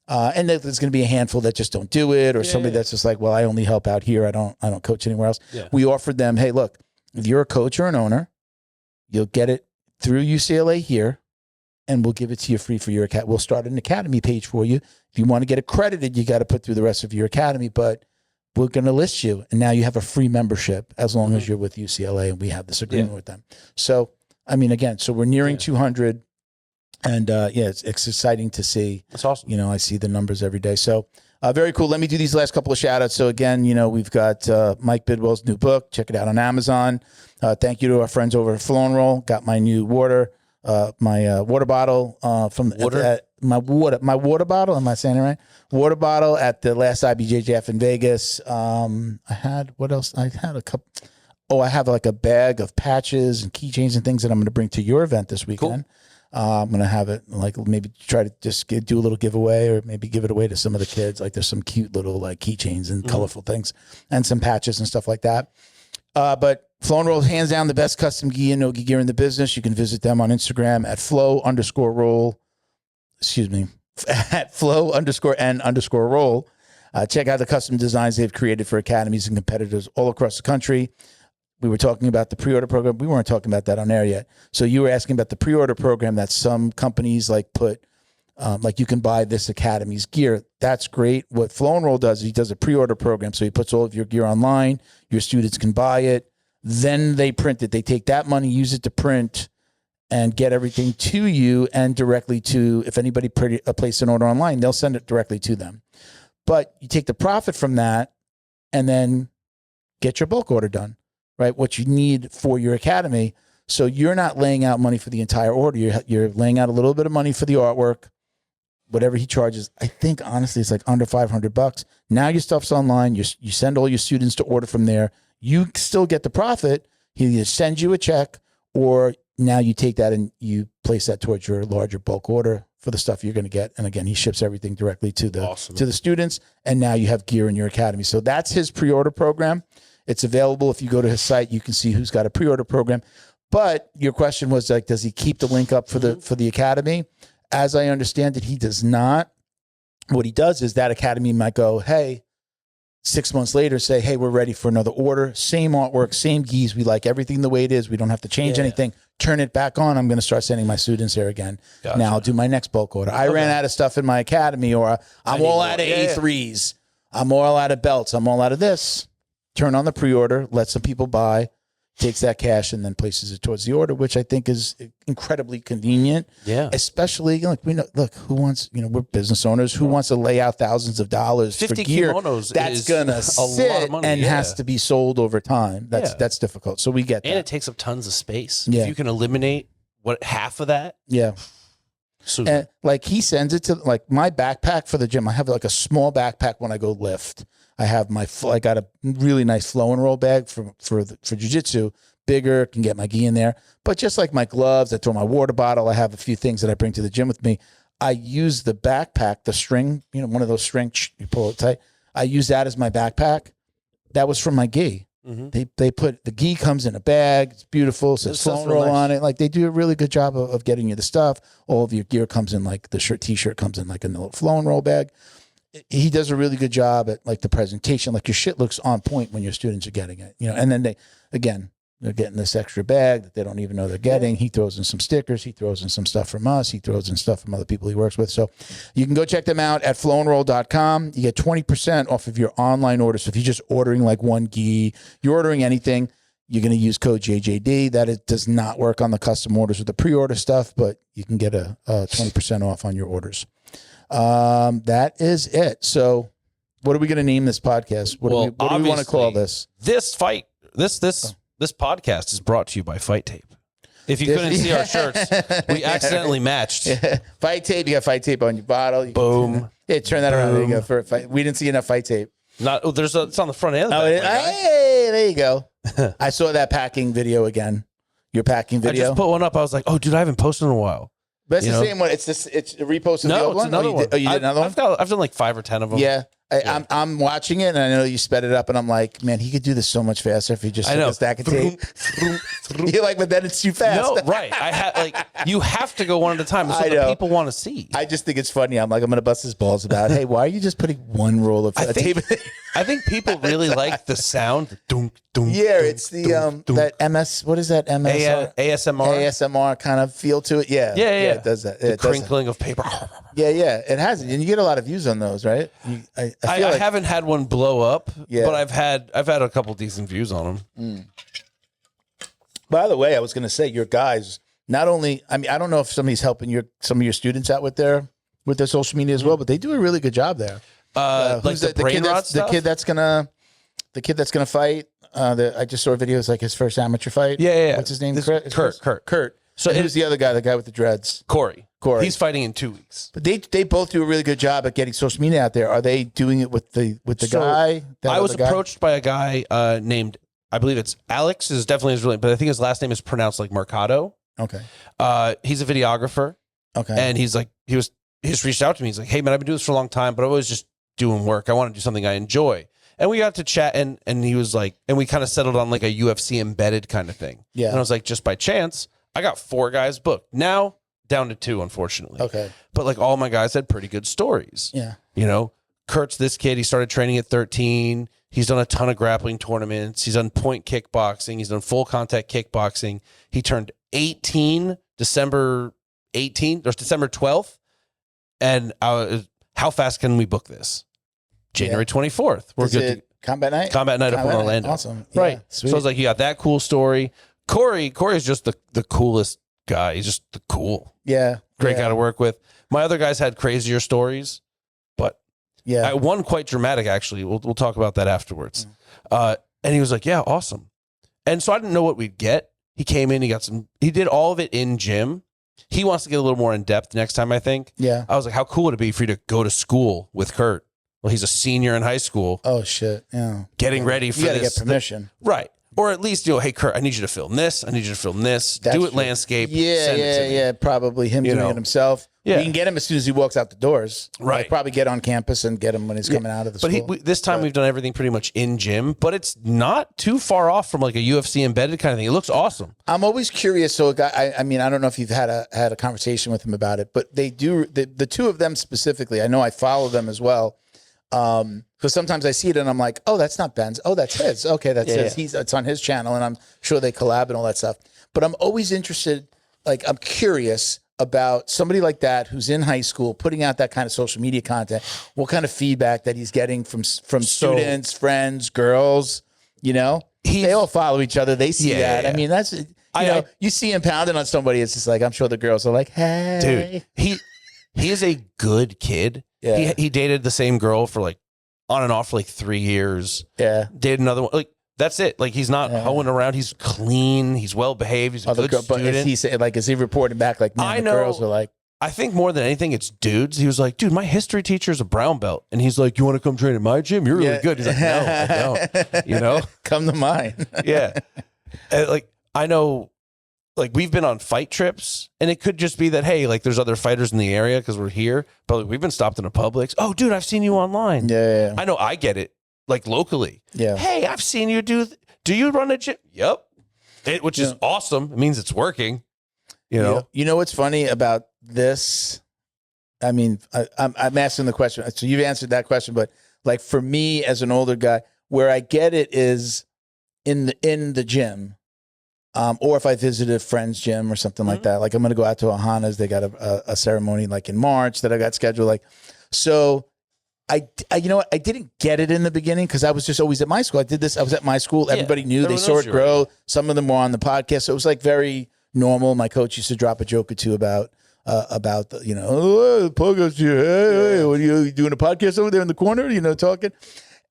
And there's going to be a handful that just don't do it, or somebody that's just like, well, I only help out here. I don't coach anywhere else. Yeah. We offered them, hey, look, if you're a coach or an owner, you'll get it through UCLA here, and we'll give it to you free for your academy. We'll start an academy page for you. If you want to get accredited, you got to put through the rest of your academy, but we're going to list you. And now you have a free membership as long as you're with UCLA, and we have this agreement with them. So, I mean, again, so we're nearing 200, and it's exciting to see. That's awesome. You know, I see the numbers every day. So very cool. Let me do these last couple of shout outs. So again, we've got Mike Bidwell's new book. Check it out on Amazon. Thank you to our friends over at Flow and Roll. Got my new water. My water bottle from my water bottle. Am I saying it right? Water bottle at the last IBJJF in Vegas. I had what else? I had a couple. Oh, I have like a bag of patches and keychains and things that I'm going to bring to your event this weekend. Cool. I'm going to have it like maybe try to just do a little giveaway, or maybe give it away to some of the kids. Like there's some cute little like keychains and colorful things, and some patches and stuff like that. But Flow and Roll is hands down the best custom gi and no-gi gear in the business. You can visit them on Instagram at flow_roll. Excuse me, at flow_n_roll. Check out the custom designs they've created for academies and competitors all across the country. We were talking about the pre-order program. We weren't talking about that on air yet. So you were asking about the pre-order program that some companies like put, like you can buy this academy's gear. That's great. What Flow and Roll does, he does a pre-order program. So he puts all of your gear online. Your students can buy it. Then they print it. They take that money, use it to print, and get everything to you and directly to, if anybody place an order online, they'll send it directly to them. But you take the profit from that and then get your bulk order done, right? What you need for your academy. So you're not laying out money for the entire order. You're laying out a little bit of money for the artwork, whatever he charges. I think, honestly, it's like under $500. Now your stuff's online. You send all your students to order from there. You still get the profit. He either sends you a check, or now you take that and you place that towards your larger bulk order for the stuff you're going to get. And again, he ships everything directly to the to the students. And now you have gear in your academy. So that's his pre-order program. It's available. If you go to his site, you can see who's got a pre-order program. But your question was like, does he keep the link up for the academy? As I understand it, he does not. What he does is that academy might go, hey, 6 months later, say, hey, we're ready for another order. Same artwork, same gis. We like everything the way it is. We don't have to change anything. Turn it back on. I'm going to start sending my students there again. Gotcha. Now I'll do my next bulk order. I ran out of stuff in my academy, or I'm all out of A3s. I'm all out of belts. I'm all out of this. Turn on the pre-order, let some people buy, takes that cash and then places it towards the order, which I think is incredibly convenient. Yeah. Especially, like, we know, look, who wants, we're business owners, who wants to lay out thousands of dollars for gear that's going to sit and has to be sold over time. That's difficult. So we get that. And it takes up tons of space. Yeah. If you can eliminate half of that. Yeah. And like he sends it to like my backpack for the gym. I have like a small backpack when I go lift. I got a really nice Flow and Roll bag for jiu-jitsu, bigger, can get my gi in there. But just like my gloves, I throw my water bottle. I have a few things that I bring to the gym with me. I use the backpack, the string, one of those string, you pull it tight. I use that as my backpack. That was from my gi. Mm-hmm. They put, the gi comes in a bag. It's beautiful. It says Flow and Roll on it. Like, they do a really good job of getting you the stuff. All of your gear comes in, like the t-shirt comes in like a little Flow and Roll bag. He does a really good job at like the presentation. Like, your shit looks on point when your students are getting it, and then they're getting this extra bag that they don't even know they're getting. He throws in some stickers. He throws in some stuff from us. He throws in stuff from other people he works with. So you can go check them out at flowandroll.com. You get 20% off of your online order. So if you're just ordering like one gi, you're ordering anything, you're going to use code JJD. That does not work on the custom orders with the pre-order stuff, but you can get a 20% off on your orders. That is it. So what are we going to name this podcast? What do we want to call this? This podcast is brought to you by Fight Tape. If you couldn't see our shirts, we accidentally matched. Yeah. Fight Tape. You got Fight Tape on your bottle. Boom. Turn that around. There you go. For a fight. We didn't see enough Fight Tape. It's on the front end. Hey, there you go. I saw that packing video again. Your packing video. I just put one up. I was like, oh, dude, I haven't posted in a while. But it's the same one. It's reposted the old one? Another one. You did another one? I've done like 5 or 10 of them. Yeah. I'm watching it, and I know you sped it up, and I'm like, man, he could do this so much faster if he just took a stack of tape. You're like, but then it's too fast. No, right. You have to go one at a time. That's what the people want to see. I just think it's funny. I'm like, I'm going to bust his balls about, hey, why are you just putting one roll of tape? I think people really like the sound. Dunk, dunk, yeah, dunk, it's the dunk, dunk. that MS. What is that MS? ASMR kind of feel to it. Yeah, It does that. The crinkling of paper. Yeah, it has it, and you get a lot of views on those, right? I haven't had one blow up, Yeah. but I've had a couple decent views on them. By the way, I was going to say your guys. Not only, I mean, I don't know if somebody's helping some of your students out with their social media as well, but they do a really good job there. Like the brain rot stuff? The kid that's gonna fight. I just saw a video. It's like his first amateur fight. Yeah. What's his name? Kurt. So who's the other guy? The guy with the dreads? Corey. Corey. He's fighting in 2 weeks. But they both do a really good job at getting social media out there. Are they doing it with the guy? I was approached by a guy named, I believe it's Alex, is definitely his real name, but I think his last name is pronounced like Mercado. Okay. He's a videographer. Okay. And he's like, he just reached out to me. He's like, hey man, I've been doing this for a long time, but I was just doing work. I want to do something I enjoy. And we got to chat, and he was like, and we kind of settled on like a UFC embedded kind of thing. Yeah. And I was like, just by chance, I got 4 guys booked. Now down to 2, unfortunately. Okay. But like all my guys had pretty good stories. Yeah. You know, Kurt's this kid. He started training at 13. He's done a ton of grappling tournaments. He's done point kickboxing. He's done full contact kickboxing. He turned 18 December 18th or December 12th. And how fast can we book this? January 24th. We're good. Combat night? Combat night up in Orlando. Awesome. Yeah, right. sweet. So I was like, you got that cool story. Corey is just the coolest guy. He's just the cool. Yeah. Great guy to work with. My other guys had crazier stories, but one quite dramatic, actually. We'll talk about that afterwards. And he was like, yeah, awesome. And so I didn't know what we'd get. He came in, he did all of it in gym. He wants to get a little more in depth next time, I think. Yeah. I was like, how cool would it be for you to go to school with Kurt? Well, he's a senior in high school. Oh, shit. Yeah. Getting ready for this. You got to this. get permission. Right. Or at least, hey, Kurt, I need you to film this. I need you to film this. Do it true. landscape. Yeah. Probably him doing it himself. Yeah. We can get him as soon as he walks out the doors. Right. Like, probably get on campus and get him when he's coming out of the school. But this time we've done everything pretty much in gym, but it's not too far off from like a UFC embedded kind of thing. It looks awesome. I'm always curious. So, I mean, I don't know if you've had a conversation with him about it, but they do, the two of them specifically, I know I follow them as well. Because sometimes I see it and I'm like, oh, that's not Ben's. Oh, that's his. Okay, that's his. It's on his channel, and I'm sure they collab and all that stuff. But I'm always interested, like I'm curious about somebody like that who's in high school putting out that kind of social media content. What kind of feedback that he's getting from students, friends, girls? You know, they all follow each other. They see that. Yeah. I mean, that's you see him pounding on somebody. It's just like I'm sure the girls are like, hey, dude, he is a good kid. Yeah. He dated the same girl for like on and off for like 3 years. Yeah. Dated another one. Like that's it. Like he's not hoeing around. He's clean. He's well behaved. He's a good student. But is he reporting back like, man, the girls are like, I think more than anything, it's dudes. He was like, dude, my history teacher is a brown belt. And he's like, you want to come train at my gym? You're really good. He's like, no, I don't. You know? Come to mine. Yeah. And like, I know, like we've been on fight trips and it could just be that, hey, like there's other fighters in the area because we're here, but like, we've been stopped in a Publix. Oh, dude, I've seen you online. Yeah. I know I get it. Like locally. Yeah. Hey, I've seen you do you run a gym? Yep. Which is awesome. It means it's working. You know? You know what's funny about this? I mean, I'm asking the question. So you've answered that question, but like for me as an older guy, where I get it is in the gym. Or if I visited a friend's gym or something like that, like I'm going to go out to Ohana's. They got a ceremony like in March that I got scheduled. Like, so I you know what? I didn't get it in the beginning because I was just always at my school. I did this. I was at my school. Everybody knew. They saw it grow. Right. Some of them were on the podcast. So it was like very normal. My coach used to drop a joke or two about the, oh, podcast here. Hey, what are you doing a podcast over there in the corner? Talking.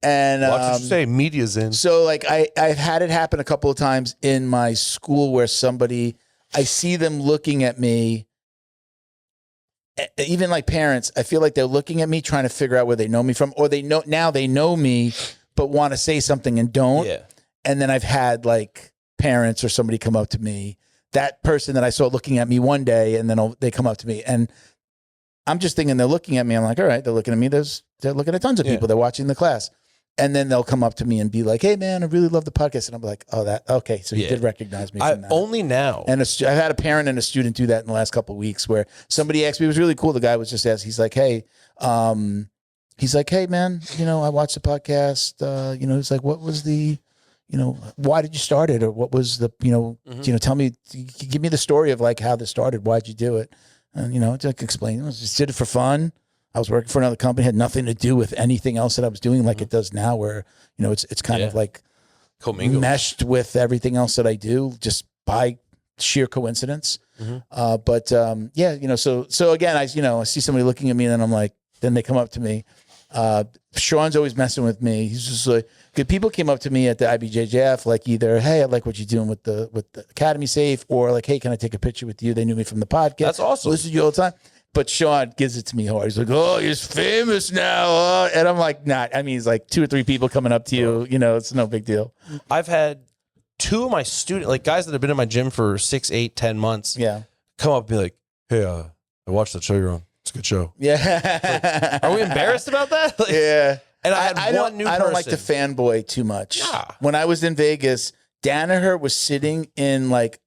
And watch what you say, media's in. So like I've had it happen a couple of times in my school where I see them looking at me, even like parents, I feel like they're looking at me trying to figure out where they know me from, or they know me, but want to say something and don't. Yeah. And then I've had like parents or somebody come up to me, that person that I saw looking at me one day, and then they come up to me and I'm just thinking they're looking at me. I'm like, all right, they're looking at me. They're looking at tons of people. They're watching the class. And then they'll come up to me and be like, hey, man, I really love the podcast. And I'm like, oh, okay. So he did recognize me from that. Only now. And I've had a parent and a student do that in the last couple of weeks where somebody asked me, it was really cool. The guy was just asked, he's like, hey, man, I watched the podcast. He's like, what was the, why did you start it? Or what was the, tell me, give me the story of like how this started. Why'd you do it? And, to explain, I just did it for fun. I was working for another company, had nothing to do with anything else that I was doing like it does now where, it's kind of like commingled, meshed with everything else that I do just by sheer coincidence. So again, I see somebody looking at me and then I'm like, then they come up to me. Sean's always messing with me. He's just like, good people came up to me at the IBJJF, like either, hey, I like what you're doing with the Academy Safe, or like, hey, can I take a picture with you? They knew me from the podcast. That's awesome. Listen to you all the time. But Sean gives it to me hard. He's like, oh, you're famous now. And I'm like, nah. I mean, he's like 2 or 3 people coming up to you. It's no big deal. I've had 2 of my students, like guys that have been in my gym for 6, 8, 10 months, come up and be like, hey, I watched that show you're on. It's a good show. Yeah. Like, are we embarrassed about that? Like, yeah. And I had one new person. I don't like to fanboy too much. Yeah. When I was in Vegas, Danaher was sitting in like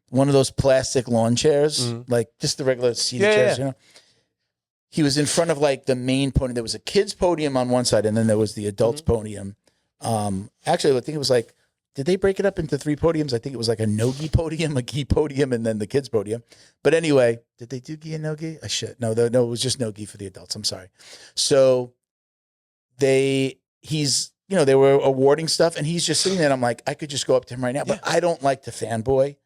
one of those plastic lawn chairs, like just the regular seated chairs, He was in front of like the main podium. There was a kids podium on one side, and then there was the adults podium. Actually, I think it was like, did they break it up into 3 podiums? I think it was like a no-gi podium, a gi podium, and then the kids podium. But anyway, did they do gi and no-gi? No, it was just no-gi for the adults. I'm sorry. So they were awarding stuff, and he's just sitting there, and I'm like, I could just go up to him right now, but I don't like to fanboy.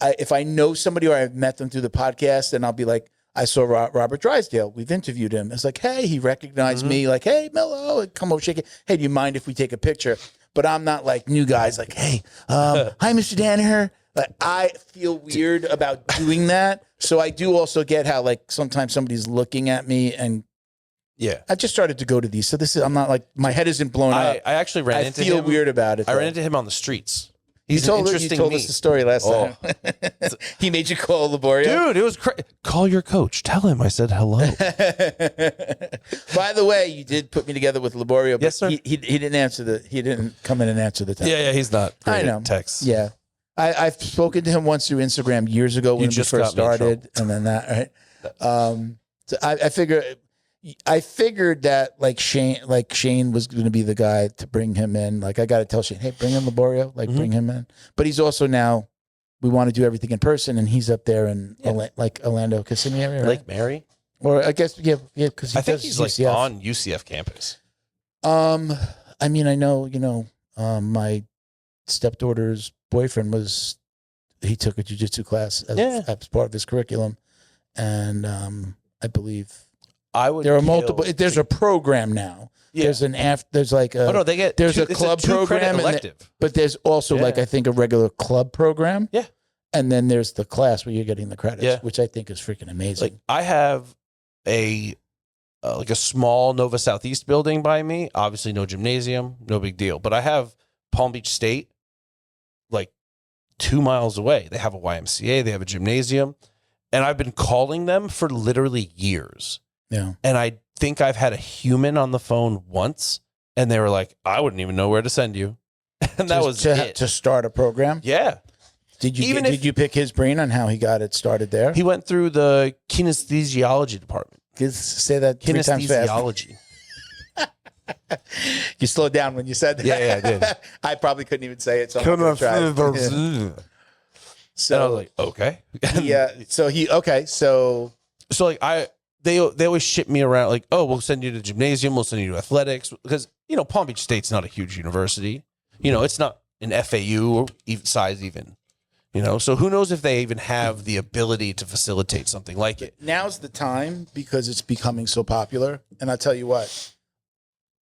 If I know somebody or I've met them through the podcast, then I'll be like, I saw Robert Drysdale. We've interviewed him. It's like, hey, he recognized me. Like, hey, Mello, come over, shake it. Hey, do you mind if we take a picture? But I'm not like new guys. Like, hey, hi, Mr. Danaher. Like, I feel weird about doing that. So I do also get how like sometimes somebody's looking at me, and I just started to go to these. So I'm not like my head isn't blown up. I actually ran into him. I feel weird about it. I ran into him on the streets. You told us the story last time. He made you call Laborio? Dude, it was crazy. Call your coach. Tell him I said hello. By the way, you did put me together with Laborio, but yes, sir. He didn't answer he didn't come in and answer the text. Yeah, he's not great I know. at texts. Yeah. I've spoken to him once through Instagram years ago when we first started, and then that, right? So I figured that like Shane was going to be the guy to bring him in. Like I got to tell Shane, hey, bring in Laborio, like bring him in. But he's also now, we want to do everything in person, and he's up there in Orlando, Kissimmee area, right? Lake Mary, or I guess because I think he's UCF. Like on UCF campus. I mean, I know, my stepdaughter's boyfriend he took a jiu-jitsu class as part of his curriculum, and I believe. There are multiple. There's a program now. Yeah. There's like a. Oh no, they get. There's a club program, but there's also like I think a regular club program. Yeah. And then there's the class where you're getting the credits, which I think is freaking amazing. Like I have a small Nova Southeast building by me. Obviously, no gymnasium, no big deal. But I have Palm Beach State, like 2 miles away. They have a YMCA. They have a gymnasium, and I've been calling them for literally years. Yeah. And I think I've had a human on the phone once, and they were like, I wouldn't even know where to send you. And that was it. To start a program? Yeah. Did you pick his brain on how he got it started there? He went through the kinesthesiology department. Say that 3 times fast. Kinesthesiology. You slowed down when you said that. Yeah, I did. I probably couldn't even say it. So So I was like, okay. So like they always ship me around like, oh, we'll send you to gymnasium, we'll send you to athletics, because Palm Beach State's not a huge university. It's not an FAU or even size even. So who knows if they even have the ability to facilitate something like it. Now's the time because it's becoming so popular. And I'll tell you what,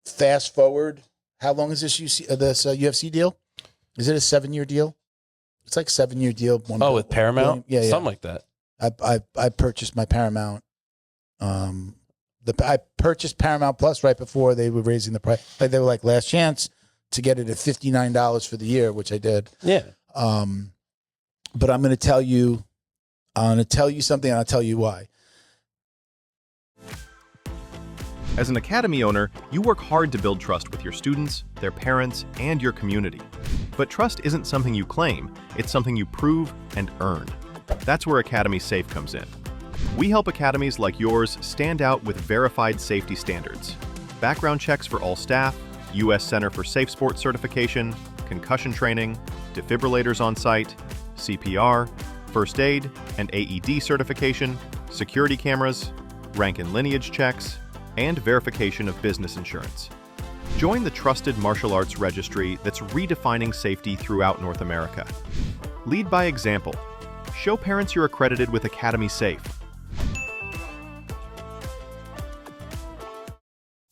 fast forward, how long is this UFC deal? Is it a 7-year deal? It's like 7-year deal. With Paramount? Yeah. Something like that. I purchased my Paramount. I purchased Paramount Plus right before they were raising the price. Like they were like last chance to get it at $59 for the year, which I did. Yeah. But I'm going to tell you something, and I'll tell you why. As an academy owner, you work hard to build trust with your students, their parents, and your community. But trust isn't something you claim, it's something you prove and earn. That's where Academy Safe comes in. We help academies like yours stand out with verified safety standards. Background checks for all staff, U.S. Center for Safe Sport certification, concussion training, defibrillators on site, CPR, first aid and AED certification, security cameras, rank and lineage checks, and verification of business insurance. Join the trusted martial arts registry that's redefining safety throughout North America. Lead by example. Show parents you're accredited with Academy Safe.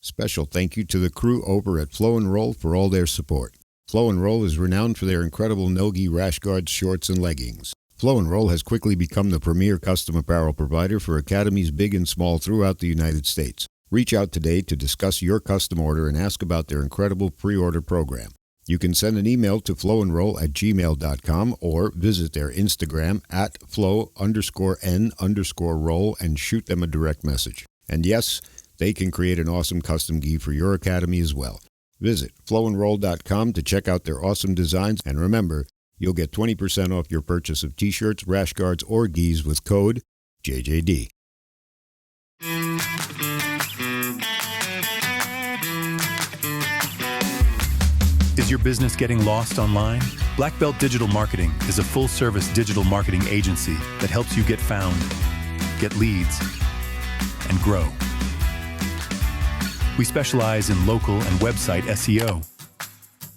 Special thank you to the crew over at Flow and Roll for all their support. Flow and Roll is renowned for their incredible no-gi rash guards, shorts, and leggings. Flow and Roll has quickly become the premier custom apparel provider for academies big and small throughout the United States. Reach out today to discuss your custom order and ask about their incredible pre-order program. You can send an email to flowandroll@gmail.com or visit their Instagram at flow_n_roll and shoot them a direct message. And yes, they can create an awesome custom gi for your academy as well. Visit flowandroll.com to check out their awesome designs, and remember, you'll get 20% off your purchase of t-shirts, rash guards, or gis with code JJD. Is your business getting lost online? Black Belt Digital Marketing is a full-service digital marketing agency that helps you get found, get leads, and grow. We specialize in local and website SEO,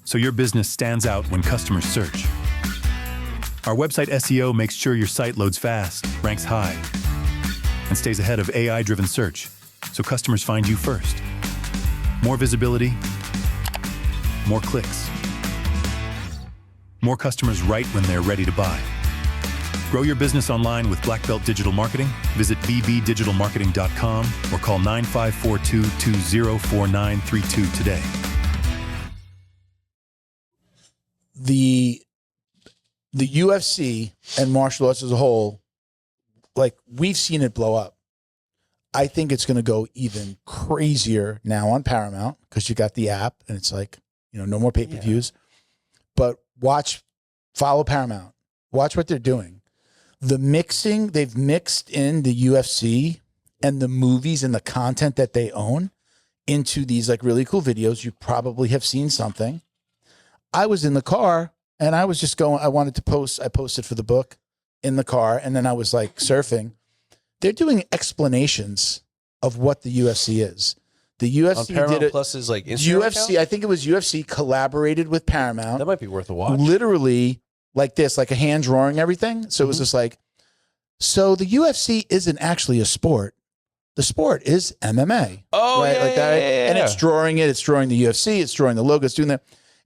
so your business stands out when customers search. Our website SEO makes sure your site loads fast, ranks high, and stays ahead of AI-driven search, so customers find you first. More visibility, more clicks. More customers right when they're ready to buy. Grow your business online with Black Belt Digital Marketing. Visit bbdigitalmarketing.com or call 9542-204932 today. The UFC and martial arts as a whole, like, we've seen it blow up. I think it's going to go even crazier now on Paramount because you got the app and it's like, you know, no more pay-per-views. Yeah. But follow Paramount. Watch what they're doing. The mixing, they've mixed in the UFC and the movies and the content that they own into these like really cool videos. You probably have seen something. I was in the car and I was just going, I posted for the book in the car, and then I was like surfing. They're doing explanations of what the UFC is. The UFC did it. Plus's like Instagram UFC, account? I think it was UFC collaborated with Paramount. That might be worth a watch. Literally like this, like a hand drawing everything. So it was just like, so the UFC isn't actually a sport. The sport is MMA. Oh, right? Yeah, like that. yeah. And it's drawing it. It's drawing the UFC. It's drawing the logo. It's doing that.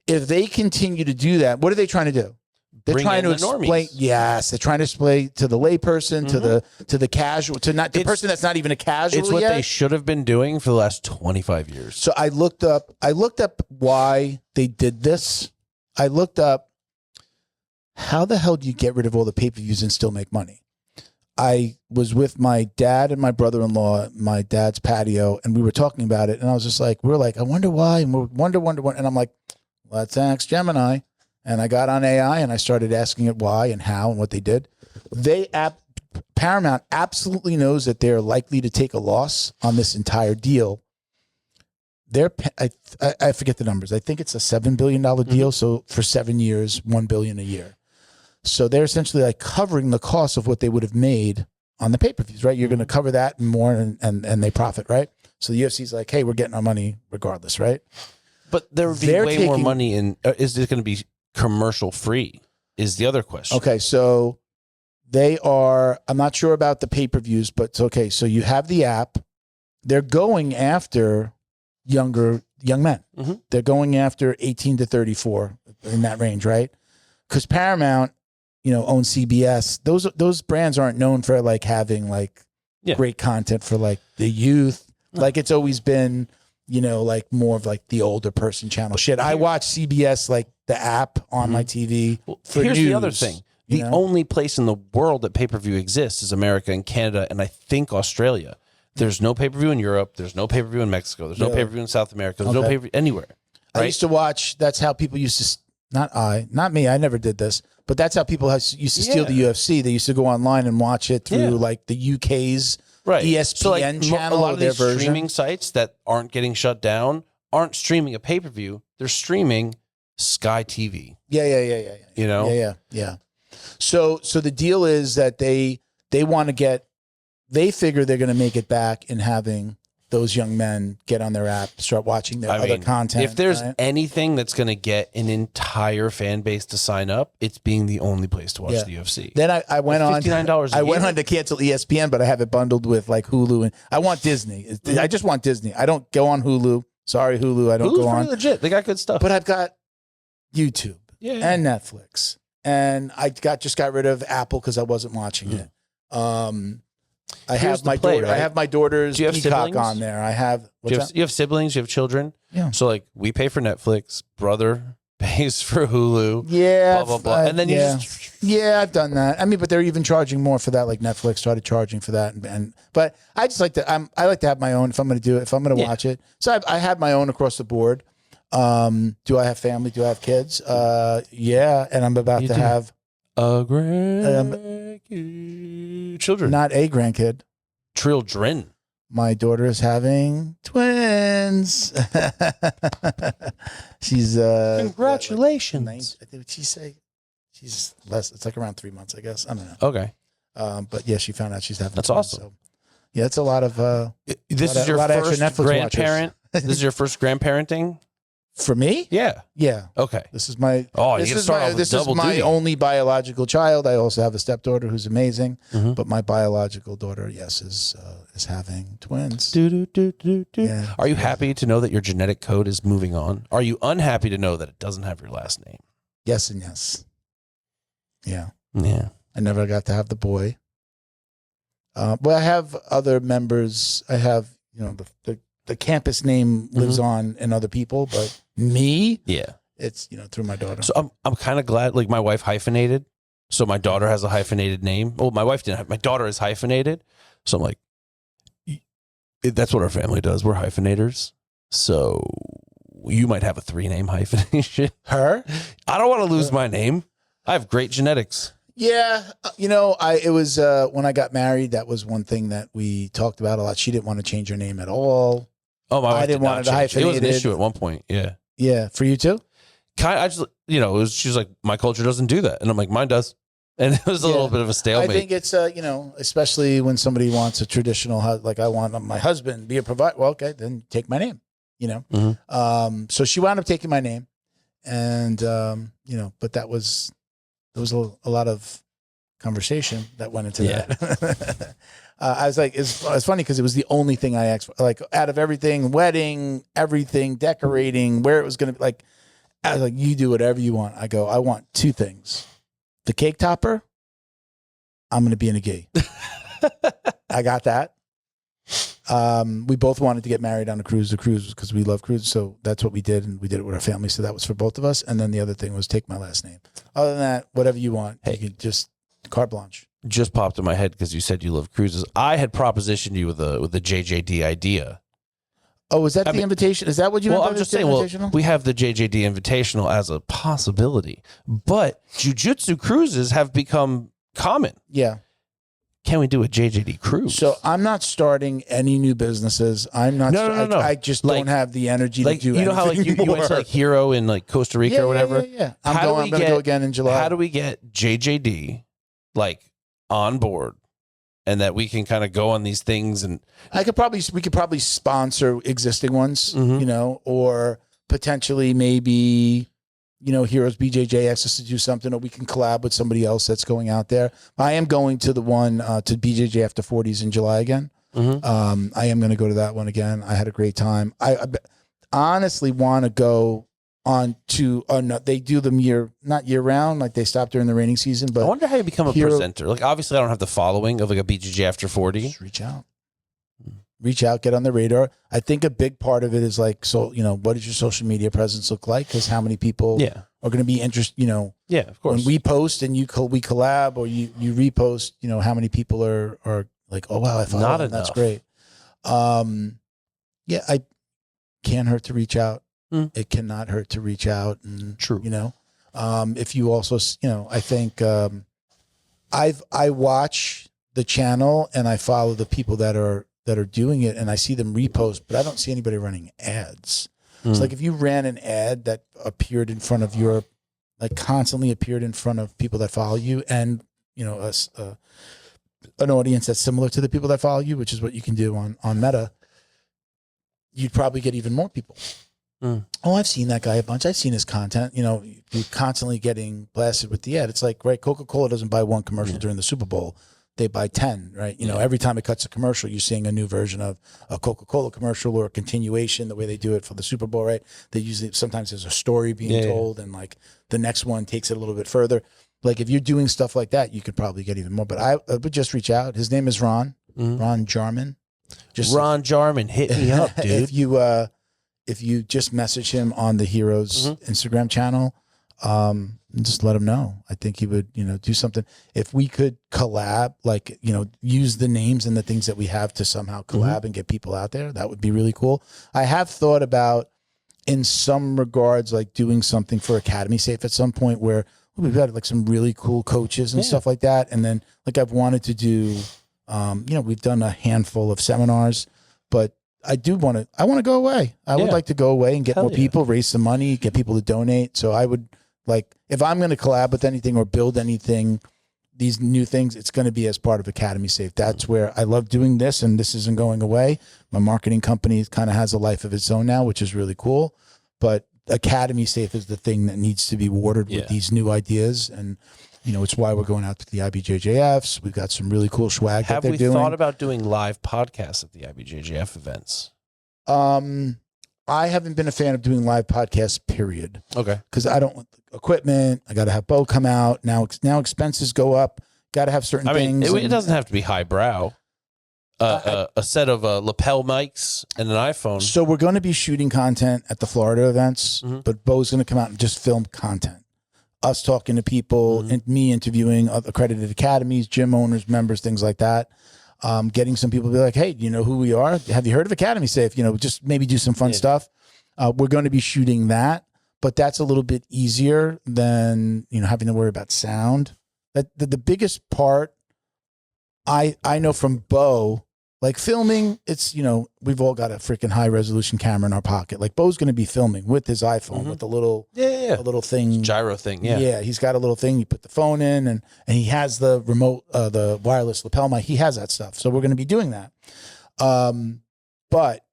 If they continue to do that, what are they trying to do? They're trying to explain. Yes, they're trying to explain to the layperson, to the casual, to not the person that's not even a casual. It's what yet. they should have been doing for the last 25 years. So I looked up why they did this. I looked up how the hell do you get rid of all the pay-per-views and still make money? I was with my dad and my brother-in-law at my dad's patio, and we were talking about it, and I was just like, I wonder why, and we're wonder, and I'm like, let's ask Gemini. And I got on AI and I started asking it why and how and what they did. Paramount absolutely knows that they're likely to take a loss on this entire deal. I forget the numbers. I think it's a $7 billion deal. So for 7 years, $1 billion a year. So they're essentially like covering the cost of what they would have made on the pay-per-views, right? You're going to cover that and more, and they profit, right? So the UFC's like, hey, we're getting our money regardless, right? But there would be way more money in. Is it going to be commercial free? Is the other question. Okay, so they are. I'm not sure about the pay-per-views, but it's okay. So you have the app. They're going after young men. They're going after 18 to 34 in that range, right? Because Paramount, owns CBS. Those brands aren't known for like having like great content for like the youth. No. Like it's always been. Like more of like the older person channel shit. I watch CBS, like the app on my TV. For here's news, the other thing. The only place in the world that pay-per-view exists is America and Canada, and I think Australia. There's no pay-per-view in Europe. There's no pay-per-view in Mexico. There's no Really? pay-per-view in South America. There's no Okay. pay-per-view anywhere. I Right? used to watch. That's how people used to. Not me. I never did this, but that's how people used to steal the UFC. They used to go online and watch it through like the UK's Right. ESPN channel. A lot or of their these version. streaming sites that aren't getting shut down aren't streaming a pay-per-view. They're streaming Sky TV. Yeah. You know? Yeah. So the deal is that they want to get. They figure they're going to make it back in having those young men get on their app, start watching their other content. If there's right? anything that's going to get an entire fan base to sign up, it's being the only place to watch the UFC. Then I went on. $59 a I went year? on to cancel ESPN, but I have it bundled with like Hulu, and I want Disney. I just want Disney. I don't go on Hulu. Sorry, Hulu. I don't Hulu's go pretty on. legit. They got good stuff. But I've got YouTube Yeah. and Netflix, and I just got rid of Apple because I wasn't watching it. I Here's have my the play, daughter. I right? have my daughter's Do you have Peacock siblings? on there. I have. You have siblings, you have children. Yeah. So like we pay for Netflix, brother pays for Hulu. Yeah, Blah, blah, blah. And then you just I've done that. I mean, but they're even charging more for that. Like Netflix started charging for that, but I just like to. I like to have my own if I'm going to do it. If I'm going to watch it, so I have my own across the board. Do I have family? Do I have kids? Yeah, and I'm about to have a children. not a grandkid. Children. My daughter is having twins. She's Congratulations. I think she say she's less. It's like around 3 months, I guess. I don't know. Okay. But yeah, she found out she's having. That's twins, awesome. So. Yeah, it's a lot of. This is your lot of extra first Netflix grandparent. This is your first grandparenting? For me, Yeah. yeah. Okay. This is my. Oh, you this gotta is start my. off with This is double my duty. only biological child. I also have a stepdaughter who's amazing, Mhm. but my biological daughter, yes, is having twins. Do. Yeah. Are you happy to know that your genetic code is moving on? Are you unhappy to know that it doesn't have your last name? Yes and yes. Yeah. Yeah. I never got to have the boy. But I have other members. I have, the campus name lives on in other people, but me, Yeah. it's, through my daughter. So I'm kind of glad, like my wife hyphenated. So my daughter has a hyphenated name. Well, my wife didn't have, my daughter is hyphenated. So I'm like, that's what our family does. We're hyphenators. So you might have a 3-name hyphenation. Her? I don't want to lose my name. I have great genetics. Yeah. It was when I got married, that was one thing that we talked about a lot. She didn't want to change her name at all. Oh, my wife didn't did want not it change. It was an hyphenated. issue at one point. Yeah. Yeah. For you too? I just, she's like, my culture doesn't do that. And I'm like, mine does. And it was a little bit of a I stalemate. think it's, especially when somebody wants a traditional, like I want my husband be a provider. Well, okay, then take my name, Mhm. So she wound up taking my name and, but there was a lot of conversation that went into that. I was like, it's funny because it was the only thing I asked for, like out of everything, wedding, everything, decorating, where it was going to be like, I was like, you do whatever you want. I go, I want 2 things. The cake topper, I'm going to be in a gi. I got that. We both wanted to get married on a cruise. The cruise was because we love cruises. So that's what we did. And we did it with our family. So that was for both of us. And then the other thing was take my last name. Other than that, whatever you want, you can just carte blanche. Just popped in my head because you said you love cruises. I had propositioned you with the JJD idea. Oh, is that the invitation? Is that what you meant by I'm just the saying, well, invitational? we have the JJD Invitational as a possibility, but jiu-jitsu cruises have become common. Yeah. Can we do a JJD cruise? So I'm not starting any new businesses. I'm not. No. I just Like- don't have the energy like, to do how like you went to more. like Hero in like Costa Rica or whatever? Yeah. I'm How do going we to get- go again in July. How do we get JJD like on board and that we can kind of go on these things and we could probably sponsor existing ones, Mhm. or potentially maybe, Heroes BJJ asks us to do something, or we can collab with somebody else that's going out there. I am going to the one to BJJ After 40s in July again. Mhm. I am going to go to that one again. I had a great time. I honestly want to go on to, no, they do them not year round, like they stop during the raining season, I but wonder how you become a Hero- presenter. Like obviously I don't have the following of like a BJJ After 40. just reach out, get on the radar. I think a big part of it is like, so, what does your social media presence look like? Because how many people Yeah. are going to be interested, Yeah, of course. when we post and we collab or you repost, how many people are like, oh, wow, I follow Not them. That's enough. great. Yeah, I can't hurt to reach out. Mm. It cannot hurt to reach out. And, True. You know, if you also, you know, I think I watch the channel and I follow the people that are doing it and I see them repost, but I don't see anybody running ads. It's like if you ran an ad that appeared in front of your, like constantly appeared in front of people that follow you and, you know, an audience that's similar to the people that follow you, which is what you can do on Meta, you'd probably get even more people. Oh, I've seen that guy a bunch. I've seen his content. You know, you're constantly getting blasted with the ad. It's like, right, Coca-Cola doesn't buy one commercial during the Super Bowl. They buy 10, right? You know, every time it cuts a commercial, you're seeing a new version of a Coca-Cola commercial or a continuation, the way they do it for the Super Bowl, right? They usually, sometimes there's a story being told and like the next one takes it a little bit further. Like if you're doing stuff like that, you could probably get even more. But I would just reach out. His name is Ron Jarman. Just Ron Jarman, hit me up, dude. If you just message him on the Heroes Instagram channel, just let him know. I think he would, you know, do something. If we could collab, like, you know, use the names and the things that we have to somehow collab and get people out there, that would be really cool. I have thought about, in some regards, like doing something for Academy Safe at some point where we've got like some really cool coaches and stuff like that. And then like I've wanted to do, you know, we've done a handful of seminars, but I want to go away. I would like to go away and get more people, raise some money, get people to donate. So I would like, if I'm going to collab with anything or build anything, these new things, it's going to be as part of Academy Safe. That's where I love doing this, and this isn't going away. My marketing company kind of has a life of its own now, which is really cool. But Academy Safe is the thing that needs to be watered with these new ideas. And, you know, it's why we're going out to the IBJJFs. We've got some really cool swag that they're doing. Have we thought about doing live podcasts at the IBJJF events? I haven't been a fan of doing live podcasts, period. Okay. Because I don't want equipment. I got to have Bo come out. Now expenses go up. Got to have certain things. It doesn't have to be highbrow. A set of lapel mics and an iPhone. So we're going to be shooting content at the Florida events, but Bo's going to come out and just film content. Us talking to people and me interviewing accredited academies, gym owners, members, things like that. Getting some people to be like, hey, you know who we are? Have you heard of Academy Safe? You know, just maybe do some fun stuff. We're going to be shooting that, but that's a little bit easier than, you know, having to worry about sound. The biggest part I know from Bo, like filming, it's, you know, we've all got a freaking high resolution camera in our pocket. Like Bo's going to be filming with his iPhone with a little, a little thing, gyro thing. Yeah. He's got a little thing. You put the phone in and he has the remote, the wireless lapel mic. He has that stuff. So we're going to be doing that. But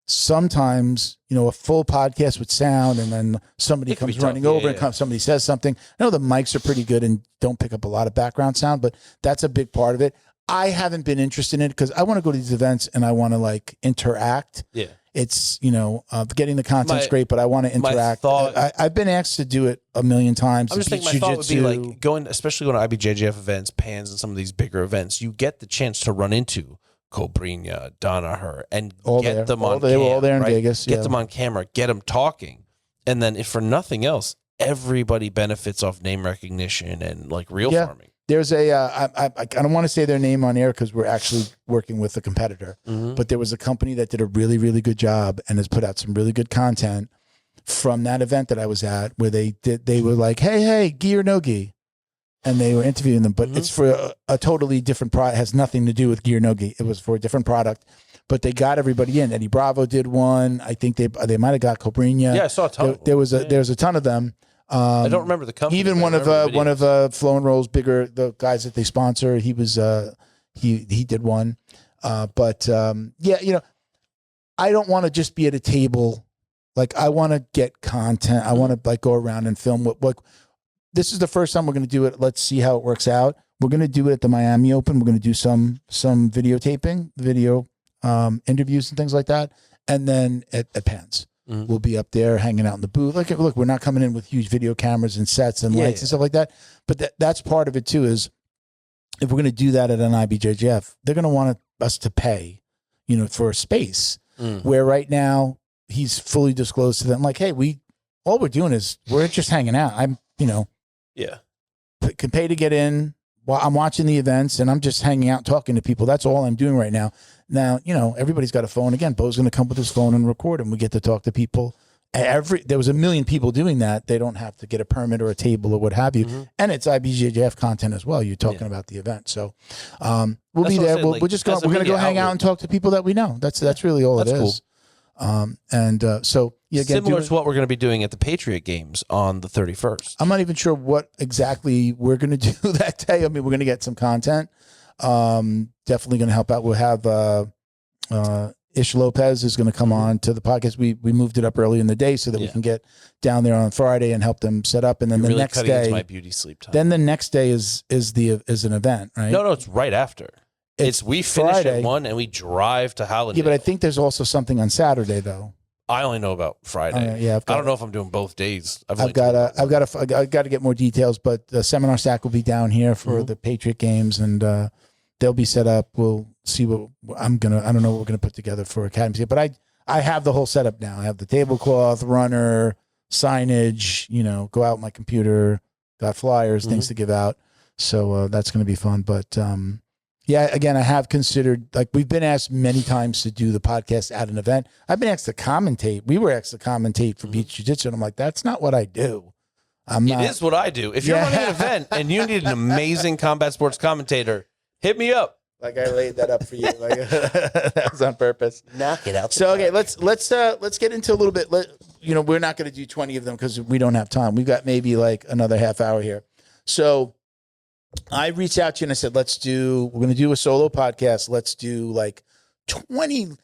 sometimes, you know, a full podcast with sound and then somebody comes running over and somebody says something. I know the mics are pretty good and don't pick up a lot of background sound, but that's a big part of it. I haven't been interested in it because I want to go to these events and I want to like interact. Yeah. It's, you know, getting the content's great, but I want to interact. I've been asked to do it a million times. I'm just thinking my thought would be like going, especially going to IBJJF events, PANS and some of these bigger events, you get the chance to run into Cobrinha, Danaher, and get them on camera. They were all there in Vegas. Get them on camera, get them talking. And then if for nothing else, everybody benefits off name recognition and like real farming. There's I don't want to say their name on air because we're actually working with a competitor, but there was a company that did a really, really good job and has put out some really good content from that event that I was at where they were like, hey, gi or no gi? And they were interviewing them, but it's for a totally different product. It has nothing to do with gi or no gi. It was for a different product, but they got everybody in. Eddie Bravo did one. I think they might have got Cobrinha. Yeah, I saw a ton. There's a ton of them. I don't remember the company. Even one of Flow and Roll's bigger, the guys that they sponsor, he was he did one. Yeah, you know, I don't want to just be at a table. Like I want to get content. I want to like go around and film what this is the first time we're going to do it. Let's see how it works out. We're going to do it at the Miami Open. We're going to do some videotaping, video interviews and things like that. And then at PANS. We'll be up there hanging out in the booth. Like, look, we're not coming in with huge video cameras and sets and lights and stuff like that. But that's part of it too. Is if we're going to do that at an IBJJF, they're going to want us to pay, you know, for a space. Where right now he's fully disclosed to them, like, hey, all we're doing is we're just hanging out. I'm, you know, can pay to get in. I'm watching the events and I'm just hanging out talking to people. That's all I'm doing right now. Now, everybody's got a phone. Again, Bo's going to come with his phone and record, and we get to talk to people. There was a million people doing that. They don't have to get a permit or a table or what have you. And it's IBJJF content as well. You're talking about the event. So we'll be there. We're just going. We're going to go hang out and talk to people that we know. That's really all it is. Cool. So again, similar to what we're going to be doing at the Patriot Games on the 31st. I'm not even sure what exactly we're going to do that day. I mean, we're going to get some content. Definitely going to help out. We'll have Ish Lopez is going to come on to the podcast. We moved it up early in the day so that we can get down there on Friday and help them set up. And then the next day, my beauty sleep time. Then the next day is an event, right? No, it's right after. We finish Friday. at 1 and we drive to Halliday. Yeah, but I think there's also something on Saturday though. I only know about Friday. Yeah, I don't know if I'm doing both days. I've got to get more details, but the seminar stack will be down here for the Patriot Games, and they'll be set up. We'll see what I don't know what we're gonna put together for Academy, but I have the whole setup now. I have the tablecloth, runner, signage. Go out with my computer, got flyers, things to give out. So that's gonna be fun. But yeah, again, I have considered, like, we've been asked many times to do the podcast at an event. I've been asked to commentate. We were asked to commentate for Beach Jiu-Jitsu, and I'm like, that's not what I do. It is what I do. If you're running an event and you need an amazing combat sports commentator, hit me up. Like, I laid that up for you. Like, that was on purpose. Knock it out. So, okay, let's get into a little bit. We're not going to do 20 of them because we don't have time. We've got maybe like another half hour here. So I reached out to you and I said, we're going to do a solo podcast. Let's do like 20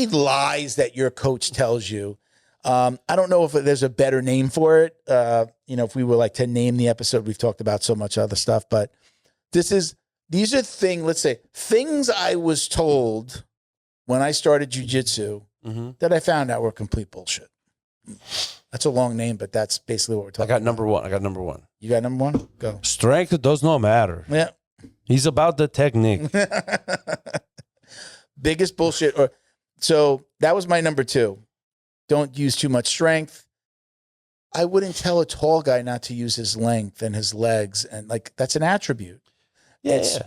lies that your coach tells you. I don't know if there's a better name for it. If we were like to name the episode, we've talked about so much other stuff, but these are things I was told when I started jiu-jitsu that I found out were complete bullshit. That's a long name, but that's basically what we're talking about. I got number one. You got number one? Go. Strength does not matter. Yeah. He's about the technique. Biggest bullshit. So that was my number 2. Don't use too much strength. I wouldn't tell a tall guy not to use his length and his legs. And like, that's an attribute. Yeah. It's,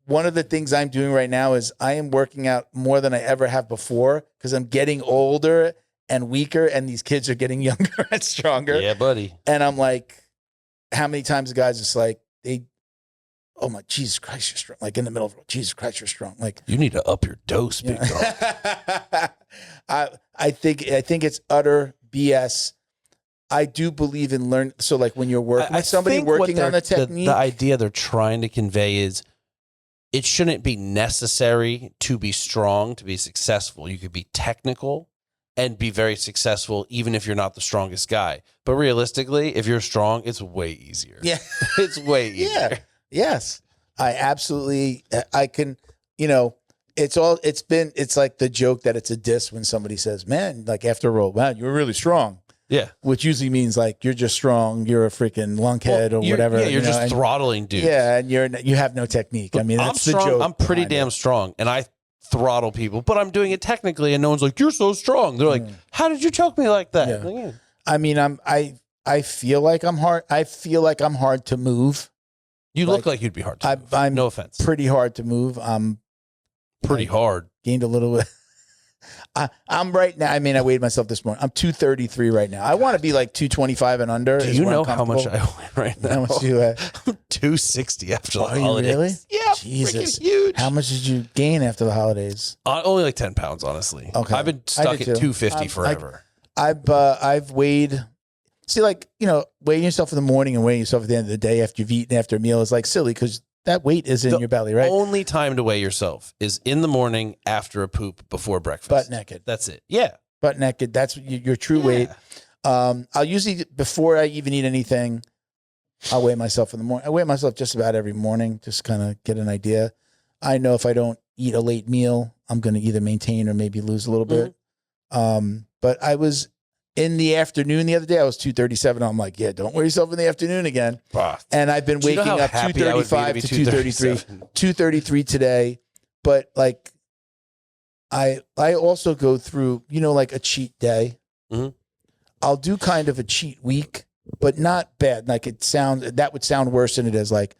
one of the things I'm doing right now is I am working out more than I ever have before because I'm getting older and weaker, and these kids are getting younger and stronger. Yeah, buddy. And I'm like, how many times the guys just like, oh my, Jesus Christ, you're strong. Like in the middle of, Jesus Christ, you're strong. Like, you need to up your dose, big dog. I think it's utter BS. I do believe in learn. So like when you're working with somebody working on the technique, the idea they're trying to convey is it shouldn't be necessary to be strong to be successful. You could be technical and be very successful even if you're not the strongest guy. But realistically, if you're strong, it's way easier. Yeah. It's way easier. Yeah. Yes. I can, it's like the joke that it's a diss when somebody says, man, like after a roll, wow, you were really strong. Yeah. Which usually means like, you're just strong. You're a freaking lunkhead or whatever. Yeah, you're just throttling dudes. Yeah. And you have no technique. I mean, that's the joke. I'm pretty damn strong and I throttle people, but I'm doing it technically and no one's like, you're so strong. They're like, how did you choke me like that? Yeah. Like, yeah. I mean, I feel like I'm hard. I feel like I'm hard to move. You look like you'd be hard to move. I'm no offense. Pretty hard to move. Pretty hard. Gained a little bit. I'm right now. I mean, I weighed myself this morning. I'm 233 right now. I want to be like 225 and under. Do you know how much I weigh right now? How much do you weigh? I'm 260 after the Are you holidays. really? Yeah, Jesus. huge. How much did you gain after the holidays? Only like 10 pounds, honestly. Okay. I've been stuck at 250 forever. I've weighed. See, like, weighing yourself in the morning and weighing yourself at the end of the day after you've eaten after a meal is like silly because that weight is in your belly, right? Only time to weigh yourself is in the morning after a poop before breakfast. Butt naked. That's it. Yeah. Butt naked. That's your true weight. I'll usually, before I even eat anything, I'll weigh myself in the morning. I weigh myself just about every morning, just kind of get an idea. I know if I don't eat a late meal, I'm going to either maintain or maybe lose a little bit. But I was in the afternoon the other day, I was 237. I'm like, yeah, don't weigh yourself in the afternoon again. And I've been waking up 235 to 233, 233 today. But like, I also go through, like a cheat day. I'll do kind of a cheat week, but not bad. Like that would sound worse than it is. Like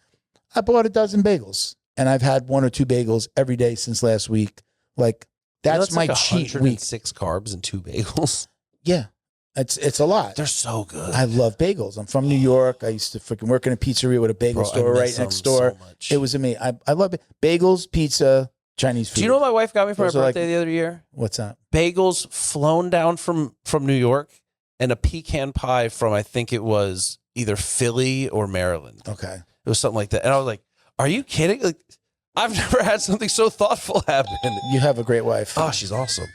I bought a dozen bagels, and I've had 1 or 2 bagels every day since last week. Like that's my cheat week. 6 carbs and 2 bagels. Yeah, it's a lot. They're so good. I love bagels. I'm from New York. I used to freaking work in a pizzeria with a bagel store right next door. So it was amazing. I love it. Bagels, pizza, Chinese food. Do you know what my wife got me for my Those are birthday the other year? What's that? Bagels flown down from New York and a pecan pie from, I think it was either Philly or Maryland. Okay. It was something like that. And I was like, are you kidding? Like, I've never had something so thoughtful happen. You have a great wife. Oh, she's awesome.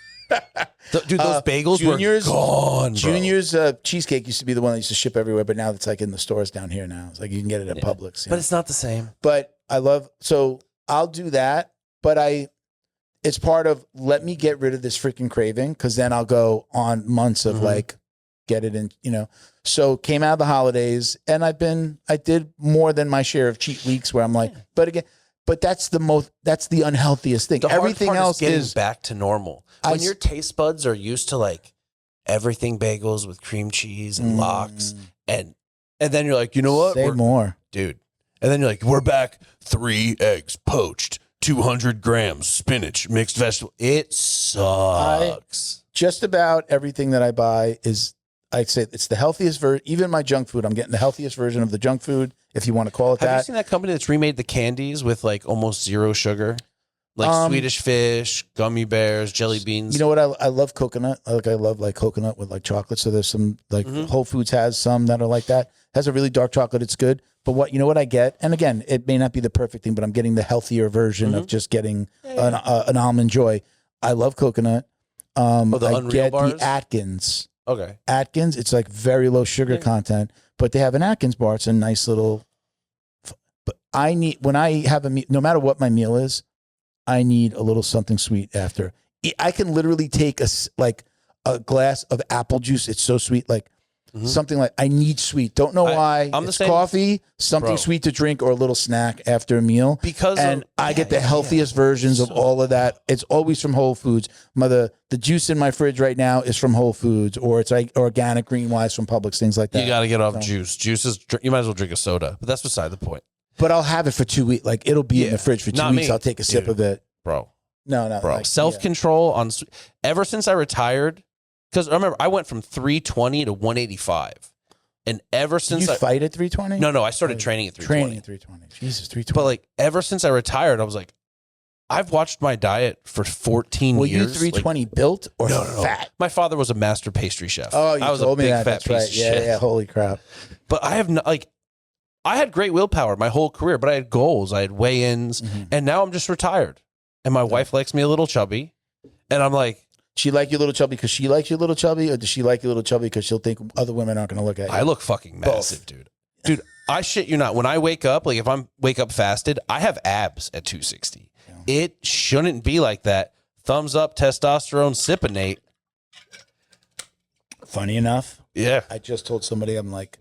Dude, those bagels were gone, bro. Junior's cheesecake used to be the one that used to ship everywhere, but now it's like in the stores down here now. It's like you can get it at Publix. But it's not the same. But I love, so I'll do that, but it's part of, let me get rid of this freaking craving, because then I'll go on months of like, get it in, So came out of the holidays, and I did more than my share of cheat weeks where I'm like, but that's the unhealthiest thing. Everything else is back to normal. When your taste buds are used to like everything bagels with cream cheese and lox, and then you're like, you know what? Say more, dude. And then you're like, we're back. 3 eggs poached, 200 grams spinach, mixed vegetable. It sucks. Just about everything that I buy is, I'd say it's the healthiest version. Even my junk food, I'm getting the healthiest version of the junk food, if you want to call it that. Have you seen that company that's remade the candies with like almost 0 sugar? Like Swedish fish, gummy bears, jelly beans. You know what? I love coconut. I love coconut with like chocolate. So there's some like Whole Foods has some that are like that. Has a really dark chocolate. It's good. But you know what I get? And again, it may not be the perfect thing, but I'm getting the healthier version of just getting an almond joy. I love coconut. I get bars? the Atkins. Okay. Atkins, it's like very low sugar content, but they have an Atkins bar. It's a nice little. But when I have a meal, no matter what my meal is, I need a little something sweet after. I can literally take a glass of apple juice. It's so sweet, like something like I need sweet. Don't know why. It's coffee, something sweet to drink, or a little snack after a meal. I get the healthiest versions of all of that. It's always from Whole Foods. The juice in my fridge right now is from Whole Foods, or it's like organic green wise from Publix, things like that. You got to get off juice. Juice is, you might as well drink a soda, but that's beside the point. But I'll have it for 2 weeks. Like it'll be in the fridge for 2 weeks. I'll take a sip of it. Bro. No. Bro. Self-control on ever since I retired, because remember, I went from 320 to 185. And ever since you fight at 320? No, I started training at 320. Training at 320. Jesus, 320. But like ever since I retired, I was like, I've watched my diet for 14 years. Were you 320 built or fat? My father was a master pastry chef. Oh, you I was told a big me that. fat That's right. piece of shit. Yeah, holy crap. But I have not, I had great willpower my whole career, but I had goals. I had weigh-ins, and now I'm just retired. And my wife likes me a little chubby. And I'm like, she like you a little chubby because she likes you a little chubby, or does she like you a little chubby because she'll think other women aren't going to look at you? I look fucking massive, dude. Dude, I shit you not. When I wake up, like if I'm wake up fasted, I have abs at 260. Yeah. It shouldn't be like that. Thumbs up, testosterone, sipinate. Funny enough. Yeah. I just told somebody, I'm like,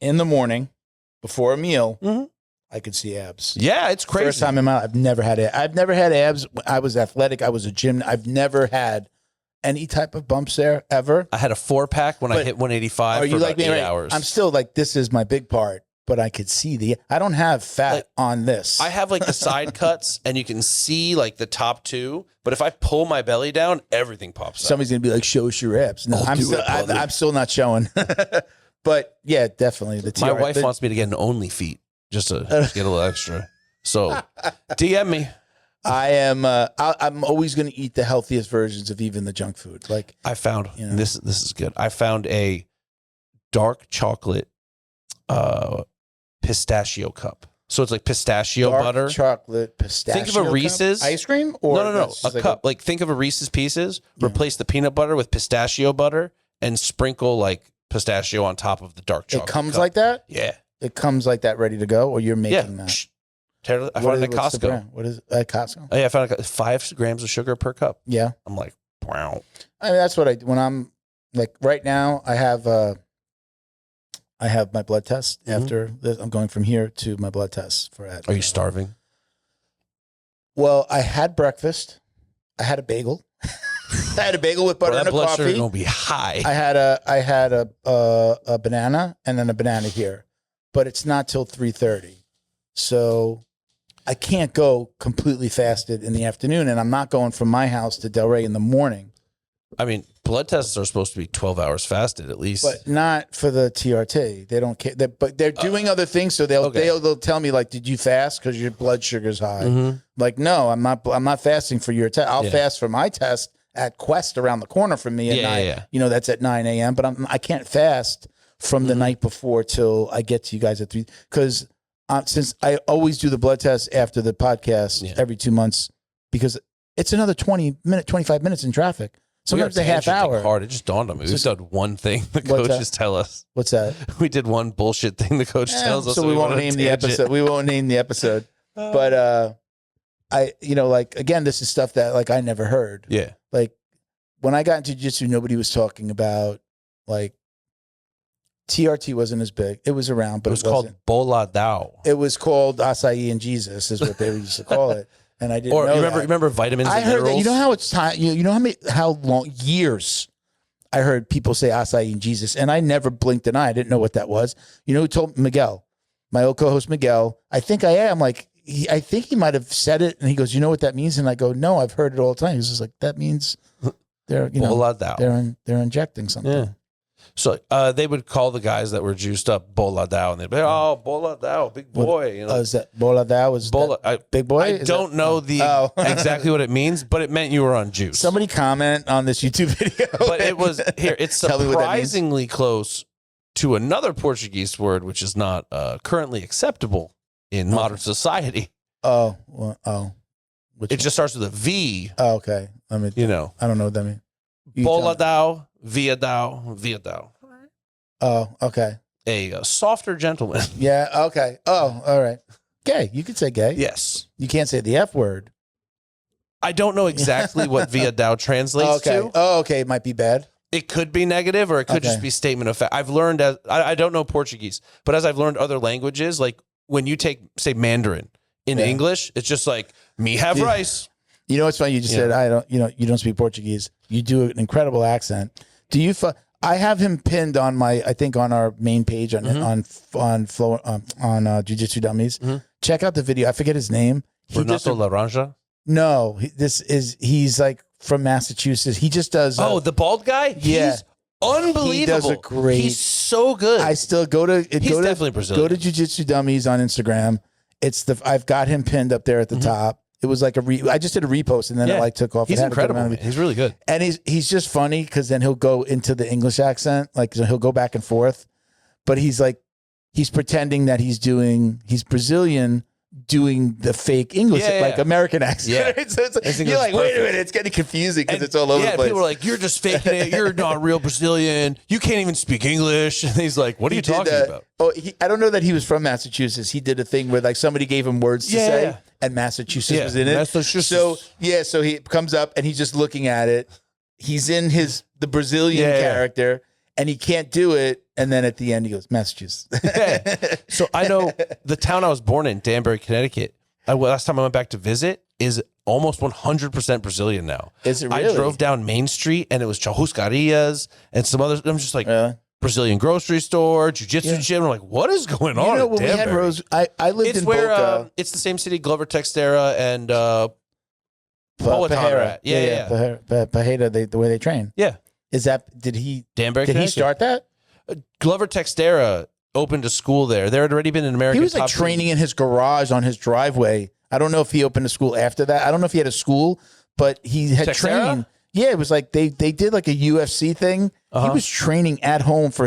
in the morning before a meal, I could see abs. Yeah, it's crazy. First time in my life, I've never had abs. I was athletic. I was a gym. I've never had any type of bumps there ever. I had a 4-pack when I hit 185 for about 8 hours. I'm still like, this is my big part, but I could see I don't have fat on this. I have like the side cuts and you can see like the top 2, but if I pull my belly down, everything pops out. Somebody's going to be like, show us your abs. No, I'm still not showing. But yeah, definitely. My wife wants me to get an only feet just to get a little extra. So DM me. I'm always going to eat the healthiest versions of even the junk food. Like I found this is good. I found a dark chocolate pistachio cup. So it's like pistachio butter. Chocolate pistachio. Think of a Reese's ice cream, or no, a cup. Like think of a Reese's Pieces. Replace the peanut butter with pistachio butter and sprinkle like pistachio on top of the dark chocolate. It comes like that? Yeah. It comes like that ready to go, or you're making that? I found it at Costco. What is it? At Costco? Oh, yeah, I found 5 grams of sugar per cup. Yeah. I'm like, wow. I mean, that's what I do when I'm like right now. I have my blood test after this. I'm going from here to my blood test for it. Are you starving? Well, I had breakfast. I had a bagel. I had a bagel with butter and a blood coffee. sugar gonna be high. I had a banana and then a banana here, but it's not till 3:30. So I can't go completely fasted in the afternoon, and I'm not going from my house to Delray in the morning. I mean, blood tests are supposed to be 12 hours fasted at least. But not for the TRT. They don't care. But they're doing other things, so they'll tell me like, "Did you fast because your blood sugar's high?" Like, no, I'm not fasting for your test. I'll fast for my test at Quest around the corner from me at 9. You know, that's at 9 a.m. But I can't fast from the night before till I get to you guys at 3 because since I always do the blood test after the podcast every 2 months because it's another 25 minutes in traffic. Sometimes a half hour. Hard. It just dawned on me. We've done one thing the coaches tell us. What's that? We did one bullshit thing the coach tells us. So we won't name the episode. We won't name the episode. But like again, this is stuff that like I never heard. Yeah. Like when I got into jiu-jitsu, nobody was talking about like TRT wasn't as big. It was around, but it was called Bola Dao. It was called Acai and Jesus is what they used to call it. And I didn't know remember vitamins and heard minerals? that. You know how it's time. You know how long years I heard people say acai and Jesus, and I never blinked an eye. I didn't know what that was. You know who told Miguel, my old co-host Miguel? I think I am. Like I think he might have said it, and he goes, "You know what that means?" And I go, "No, I've heard it all the time." He's just like, "That means they're they're injecting something." Yeah. So they would call the guys that were juiced up Bola Dao, and they'd be like, "Oh, Bola Dao, big boy." You know, is that Bola Dao? Is Bola big boy? I don't know exactly what it means, but it meant you were on juice. Somebody comment on this YouTube video. But it was here. It's surprisingly close to another Portuguese word, which is not currently acceptable in modern society. Which it just starts with a V. Oh, okay. I mean, I don't know what that means. Bola Dao, Via Dao, Via Dao. Oh, okay. A softer gentleman. Yeah, okay. Oh, all right. Gay. You could say gay. Yes. You can't say the F word. I don't know exactly what Via Dao translates to. Oh, okay. It might be bad. It could be negative or it could just be statement of fact. I've learned, I don't know Portuguese, but as I've learned other languages, like when you say Mandarin in English, it's just like, me have rice. You know what's funny? You just said, you don't speak Portuguese. You do an incredible accent. Do you, I have him pinned on on our main page on Jiu-Jitsu Dummies. Check out the video. I forget his name. Renato Laranja? No, he's like from Massachusetts. He just does. The bald guy? Yeah. He's unbelievable. He does a great. He's so good. I still go to. He's definitely Brazilian. Go to Jiu-Jitsu Dummies on Instagram. I've got him pinned up there at the top. It was like I just did a repost and then it took off. He's incredible. He's really good. And he's just funny because then he'll go into the English accent. Like he'll go back and forth, but he's pretending that he's Brazilian doing the fake English, American accent. Yeah. So you're like, wait a minute, it's getting confusing because it's all over the place. People are like, you're just faking it. You're not real Brazilian. You can't even speak English. And he's like, what are you talking about? Oh, I don't know that he was from Massachusetts. He did a thing where like somebody gave him words to say, and Massachusetts was in it. So he comes up and he's just looking at it. He's in the Brazilian character, and he can't do it. And then at the end, he goes, Massachusetts. So I know the town I was born in, Danbury, Connecticut. Last time I went back to visit is almost 100% Brazilian now. Is it really? I drove down Main Street and it was churrascarias and some others. I'm just like, Brazilian grocery store, jiu-jitsu gym. I'm like, what is going on? When we had Rose, I lived in Boca. It's the same city, Glover Textera and Pajera. Yeah. Pajera, the way they train. Yeah. Did he Danbury, start that? Glover Texera opened a school there. There had already been an American. He was like training in his garage on his driveway. I don't know if he opened a school after that. I don't know if he had a school, but he had training. Yeah, it was like they did like a UFC thing. He was training at home for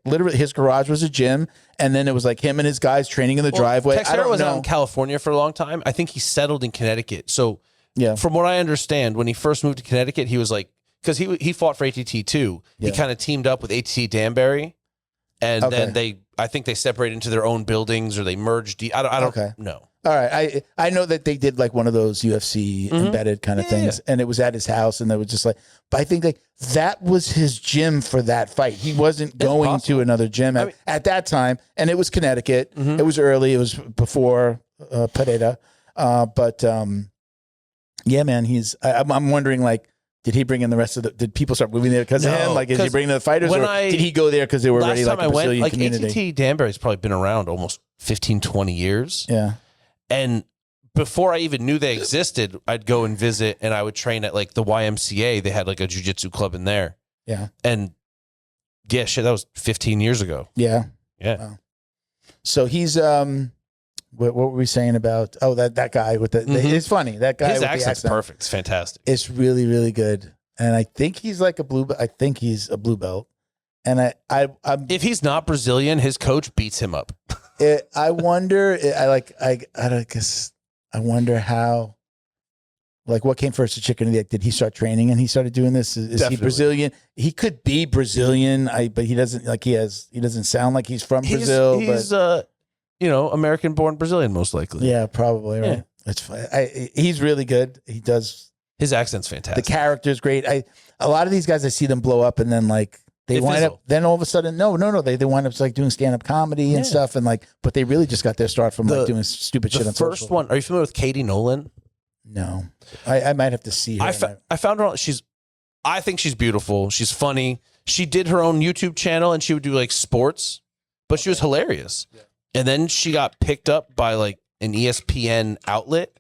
literally his garage was a gym, and then it was like him and his guys training in the driveway. Texera was out in California for a long time. I think he settled in Connecticut. So from what I understand, when he first moved to Connecticut, he was like, because he fought for ATT too. He kind of teamed up with ATT Danbury, and then I think they separated into their own buildings or they merged. I don't know. All right, I know that they did like one of those UFC embedded kind of things, and it was at his house, and they were just like. But I think like that was his gym for that fight. He wasn't going to another gym at that time, and it was Connecticut. It was early. It was before Pereira, but yeah, man, I'm wondering like. Did he bring in the rest of the? Did people start moving there because of him? Like, is he bringing the fighters, or did he go there because they were already like a Brazilian community? ATT Danbury's probably been around almost 15, 20 years. Yeah. And before I even knew they existed, I'd go and visit, and I would train at like the YMCA. They had like a jiu-jitsu club in there. Yeah. And yeah, shit, that was 15 years ago. Yeah. Yeah. Wow. So he's what were we saying about? Oh, that guy with the it's funny. That guy His with accent's the accent. perfect. It's fantastic. It's really, really good. And I think he's like a blue. I think he's a blue belt. And I'm If he's not Brazilian, his coach beats him up. I wonder. I guess I wonder how. Like, what came first, the chicken or the egg? Did he start training and he started doing this? Is he Brazilian? He could be Brazilian. But he doesn't he doesn't sound like he's from Brazil. He's American-born Brazilian, most likely. Yeah, probably. Right. Yeah. That's fine. He's really good. He does. His accent's fantastic. The character's great. A lot of these guys, I see them blow up and then like they wind fizzle. up. Then all of a sudden, no, they wind up like doing stand-up comedy and stuff, and like, but they really just got their start from like doing stupid shit on social. The first one. Are you familiar with Katie Nolan? No, I might have to see her. I found her. I think she's beautiful. She's funny. She did her own YouTube channel and she would do like sports, but she was hilarious. Yeah. And then she got picked up by like an ESPN outlet,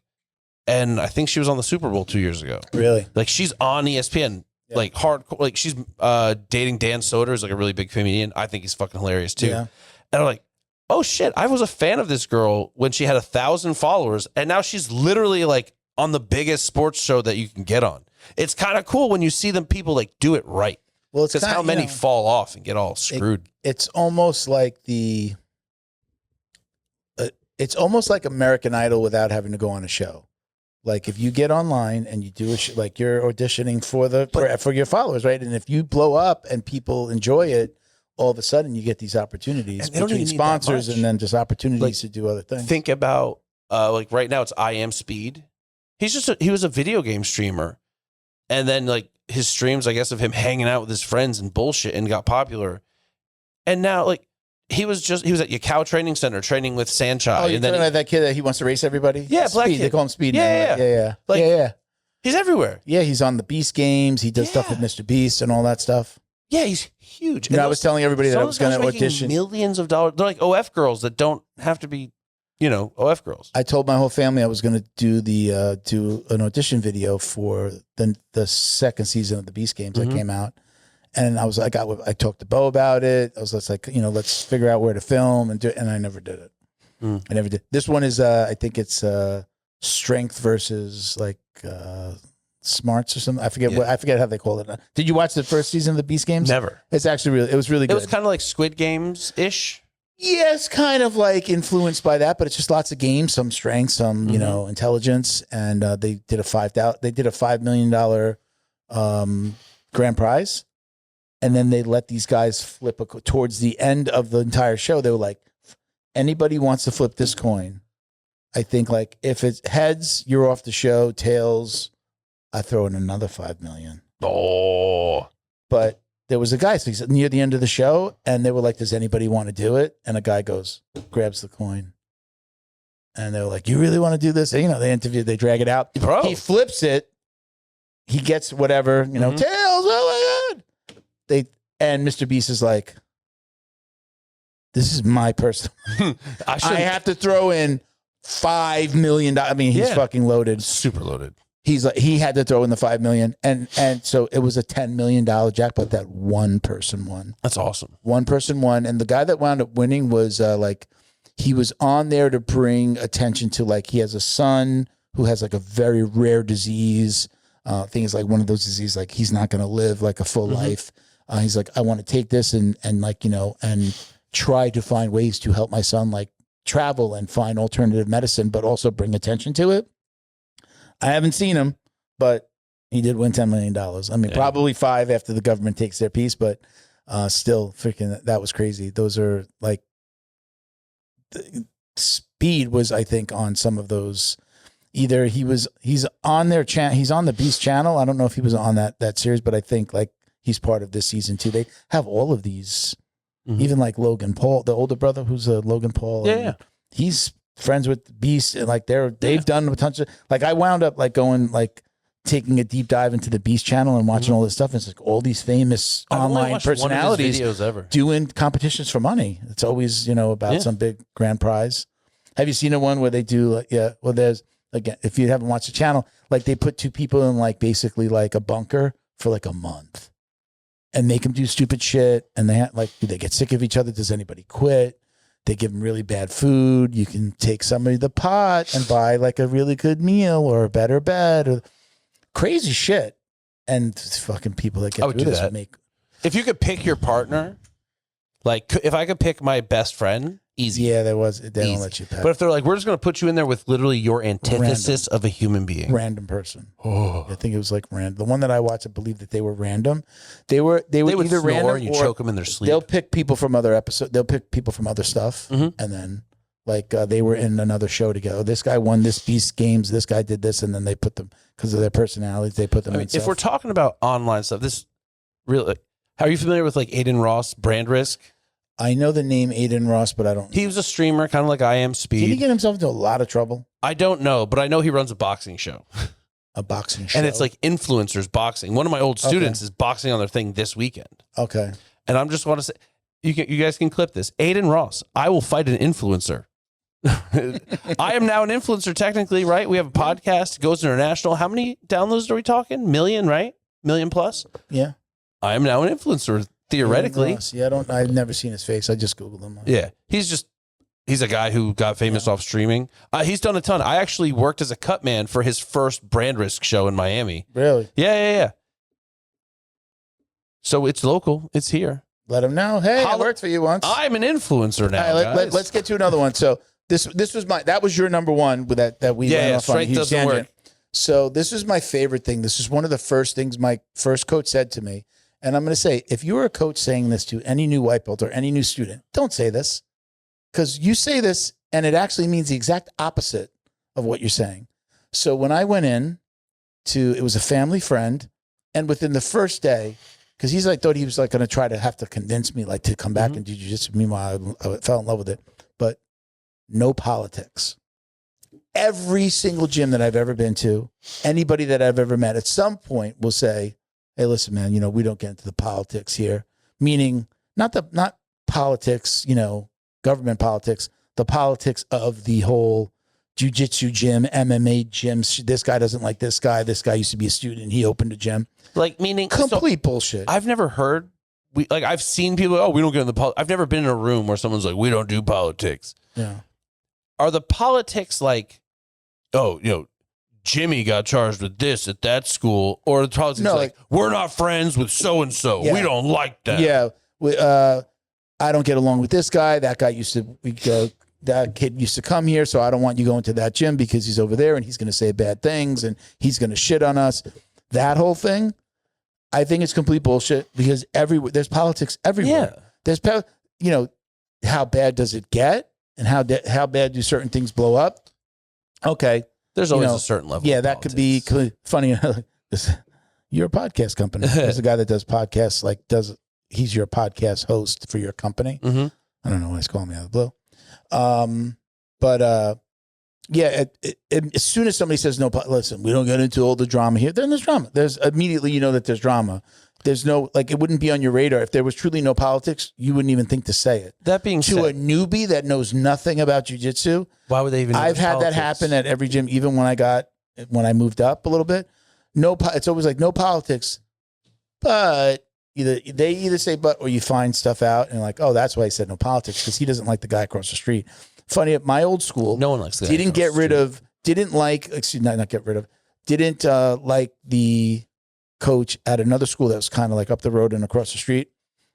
and I think she was on the Super Bowl 2 years ago. Really? Like she's on ESPN, like hardcore. Like she's dating Dan Soder, who's like a really big comedian. I think he's fucking hilarious too. Yeah. And I'm like, oh shit, I was a fan of this girl when she had 1,000 followers, and now she's literally like on the biggest sports show that you can get on. It's kind of cool when you see them people like do it right. Well, it's because how many fall off and get all screwed. It's almost like it's almost like American Idol without having to go on a show. Like if you get online and you do like you're auditioning for your followers, right? And if you blow up and people enjoy it, all of a sudden you get these opportunities between sponsors and then just opportunities to do other things. Think about like right now it's I Am Speed. He was a video game streamer, and then like his streams, I guess, of him hanging out with his friends and bullshit and got popular. And now like he was at Yakao Training Center training with Sanchai. Oh, you're and then talking about that kid that he wants to race everybody? Yeah, Speed. black kid. They call him Speed. Yeah, now. Yeah. Like, yeah. He's everywhere. Yeah, he's on the Beast games. He does stuff with Mr. Beast and all that stuff. Yeah, he's huge. You know, I was telling everybody that I was going to audition. Millions of dollars. They're like OF girls that don't have to be, OF girls. I told my whole family I was going to do do an audition video for the second season of the Beast Games that came out, and I talked to Bo about it. I was just like, let's figure out where to film and do it, and I never did it. I never did. This one is I think it's strength versus like smarts or something. I forget how they call it. Did you watch the first season of the Beast Games? Never. It's actually it was really good. It was kind of like Squid Games ish. Yes, kind of like influenced by that, but it's just lots of games, some strength, some intelligence, and they did a $5 million grand prize, and then they let these guys flip towards the end of the entire show. They were like, anybody wants to flip this coin? I think like if it's heads, you're off the show. Tails, I throw in another $5 million. Oh, but. There was a guy near the end of the show, and they were like, does anybody want to do it? And a guy grabs the coin. And they were like, you really want to do this? And, they drag it out. Bro. He flips it. He gets whatever, tails, oh my God. And Mr. Beast is like, this is my personal. I have to throw in $5 million. I mean, he's fucking loaded. Super loaded. He's like, he had to throw in the $5 million, and so it was a $10 million jackpot that one person won. That's awesome. One person won, and the guy that wound up winning was like, he was on there to bring attention to like he has a son who has like a very rare disease. Things like one of those diseases, like he's not going to live like a full life. He's like, I want to take this and like and try to find ways to help my son like travel and find alternative medicine, but also bring attention to it. I haven't seen him, but he did win $10 million. I mean, probably 5 after the government takes their piece, but still freaking, that was crazy. Those are like, Speed was, I think, on some of those. Either he's on their channel, he's on the Beast channel. I don't know if he was on that series, but I think like he's part of this season too. They have all of these, even like Logan Paul, the older brother who's Logan Paul. Yeah. He's friends with Beast, and like they've done a bunch of like I wound up like going like taking a deep dive into the Beast channel and watching all this stuff. And it's like all these famous I've only online watched one of his personalities videos ever. doing competitions for money. It's always, about some big grand prize. Have you seen the one where they do, well, there's, again, if you haven't watched the channel, like they put two people in like basically like a bunker for like a month and make them do stupid shit. And they do they get sick of each other? Does anybody quit? They give them really bad food. You can take somebody to the pot and buy like a really good meal or a better bed or crazy shit. And fucking people that get through this would make. If you could pick your partner, like if I could pick my best friend, easy. Yeah, they don't let you pick. But if they're like, we're just going to put you in there with literally your antithesis of a human being. Random person. Oh. I think it was like random. The one that I watched, I believe that they were random. They would either snore random and you or choke them in their sleep. They'll pick people from other episodes. They'll pick people from other stuff. And then they were in another show together. Oh, this guy won this Beast Games. This guy did this. And then they put them, because of their personalities, they put them in stuff. If we're talking about online stuff, this really, are you familiar with like Aiden Ross, Brand Risk? I know the name Aiden Ross, but I don't. He was a streamer, kind of like I Am Speed. Did he get himself into a lot of trouble? I don't know, but I know he runs a boxing show. A boxing show? And it's like influencers boxing. One of my old students is boxing on their thing this weekend. Okay. And I'm just want to say, you guys can clip this. Aiden Ross, I will fight an influencer. I am now an influencer technically, right? We have a podcast, it goes international. How many downloads are we talking? Million, right? Million plus? Yeah. I am now an influencer. Theoretically. Yeah, I've never seen his face. I just Googled him. Yeah. He's a guy who got famous off streaming. He's done a ton. I actually worked as a cut man for his first Brand Risk show in Miami. Really? Yeah. So it's local. It's here. Let him know. Hey, I worked for you once. I'm an influencer now. All right, let's get to another one. So this was that was your number one with that we went off on a huge tangent. So this is my favorite thing. This is one of the first things my first coach said to me. And I'm going to say, if you were a coach saying this to any new white belt or any new student, don't say this, because you say this and it actually means the exact opposite of what you're saying. So when I went in it was a family friend, and within the first day, because thought he was like going to try to have to convince me like to come back and do jiu-jitsu. Meanwhile, I fell in love with it, but no politics. Every single gym that I've ever been to, anybody that I've ever met at some point will say, hey, listen, man, we don't get into the politics here. Meaning not politics, government politics, the politics of the whole jiu-jitsu gym, MMA gym. This guy doesn't like this guy. This guy used to be a student. He opened a gym. Like, meaning complete bullshit. I've never heard, I've seen people, we don't get in the politics. I've never been in a room where someone's like, we don't do politics. Yeah. Are the politics like, Jimmy got charged with this at that school, or the politics like we're not friends with so and so. We don't like that. Yeah, I don't get along with this guy. That guy that kid used to come here, so I don't want you going to that gym because he's over there and he's going to say bad things and he's going to shit on us. That whole thing, I think it's complete bullshit because there's politics everywhere. Yeah. There's how bad does it get, and how bad do certain things blow up? Okay. There's always a certain level. Yeah, of that could be funny. You're a podcast company. There's a guy that does podcasts, he's your podcast host for your company. Mm-hmm. I don't know why he's calling me out of the blue. But as soon as somebody says no, listen, we don't get into all the drama here. Then there's drama. There's immediately, that there's drama. There's no, it wouldn't be on your radar. If there was truly no politics, you wouldn't even think to say it. That being said, a newbie that knows nothing about jiu-jitsu, why would they even know I've had that happen at every gym, even when I moved up a little bit. It's always like no politics, but they either say but, or you find stuff out and oh, that's why he said no politics, because he doesn't like the guy across the street. Funny, at my old school, no one likes the guy didn't like the coach at another school that was kind of up the road and across the street,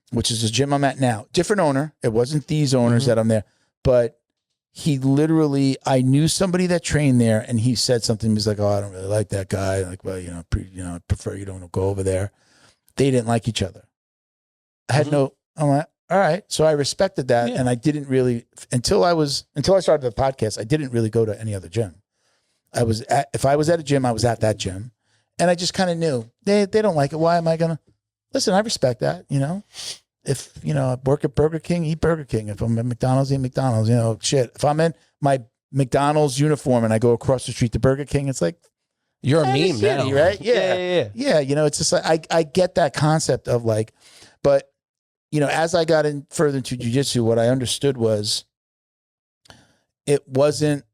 which is the gym I'm at now. Different owner. It wasn't these owners that I'm there, but he literally, I knew somebody that trained there, and he said something. He was like, "Oh, I don't really like that guy." I prefer you don't go over there. They didn't like each other. I'm like, all right. So I respected that, and I didn't really until I started the podcast. I didn't really go to any other gym. If I was at a gym, I was at that gym. And I just kind of knew they don't like it. Why am I going to listen? I respect that. If, I work at Burger King, eat Burger King. If I'm at McDonald's, eat McDonald's, shit. If I'm in my McDonald's uniform and I go across the street to Burger King, it's like, You're a kinda meme now. shitty, right? Yeah. Yeah, you know, it's just like I get that concept of like, but you know, as I got in further into jiu-jitsu, what I understood was it wasn't,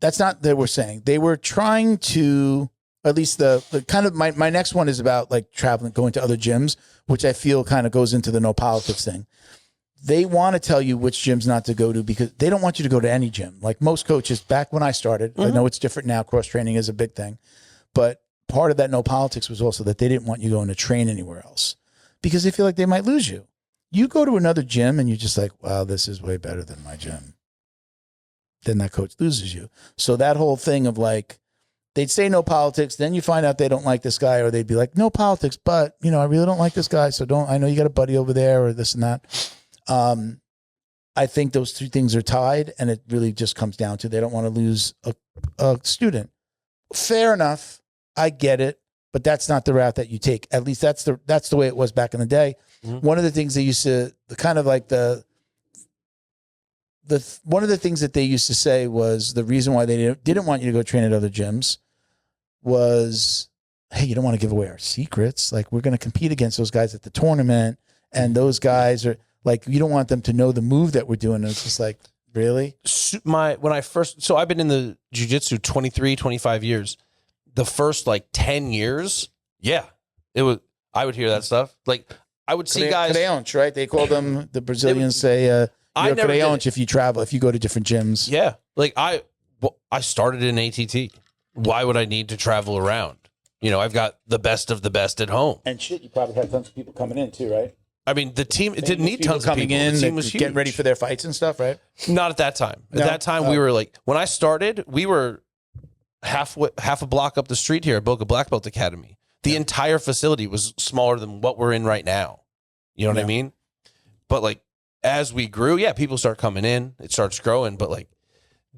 that's not they were saying. They were trying to, at least the kind of, my next one is about like traveling, going to other gyms, which I feel kind of goes into the no politics thing. They want to tell you which gyms not to go to because they don't want you to go to any gym. Like most coaches, back when I started, I know it's different now. Cross training is a big thing. But part of that no politics was also that they didn't want you going to train anywhere else because they feel like they might lose you. You go to another gym and you're just like, wow, this is way better than my gym. Then that coach loses you. So that whole thing of like, they'd say no politics, then you find out they don't like this guy, or they'd be like, no politics, but you know, I really don't like this guy. So I know you got a buddy over there or this and that. I think those two things are tied, and it really just comes down to they don't want to lose a student. Fair enough. I get it, but that's not the route that you take. At least that's the way it was back in the day. One of the things they used to, one of the things that they used to say was the reason why they didn't want you to go train at other gyms was, hey, you don't want to give away our secrets. Like, we're going to compete against those guys at the tournament, and those guys are like, you don't want them to know the move that we're doing. And it's just like, really? So I've been in the jiu-jitsu 23, 25 years. The first like 10 years, yeah, I would hear that stuff. Like, I would see guys, creonte, right? They call them, the Brazilians say, you're creonte if you travel, if you go to different gyms. Yeah. Like I started in ATT. Why would I need to travel around? You know, I've got the best of the best at home. And shit, you probably had tons of people coming in too, right? I mean, the team, it didn't need tons of people. In, the team was huge. Getting ready for their fights and stuff, right? Not at that time. At that time, we were like, when I started, we were half a block up the street here at Boca Black Belt Academy. The entire facility was smaller than what we're in right now. You know what I mean? But like, as we grew, people start coming in. It starts growing. But like,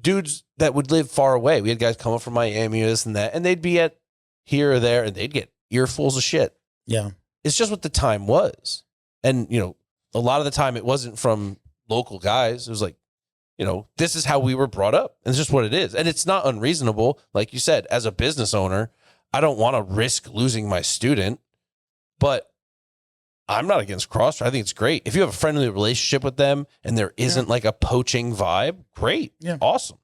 dudes that would live far away, we had guys come up from Miami, this and that, and they'd be at here or there, and they'd get earfuls of shit. Yeah. It's just what the time was. And, you know, a lot of the time it wasn't from local guys. It was like, you know, this is how we were brought up. And it's just what it is. And it's not unreasonable. Like you said, as a business owner, I don't want to risk losing my student, but I'm not against cross. I think it's great. If you have a friendly relationship with them and there isn't like a poaching vibe, great. Yeah. Awesome.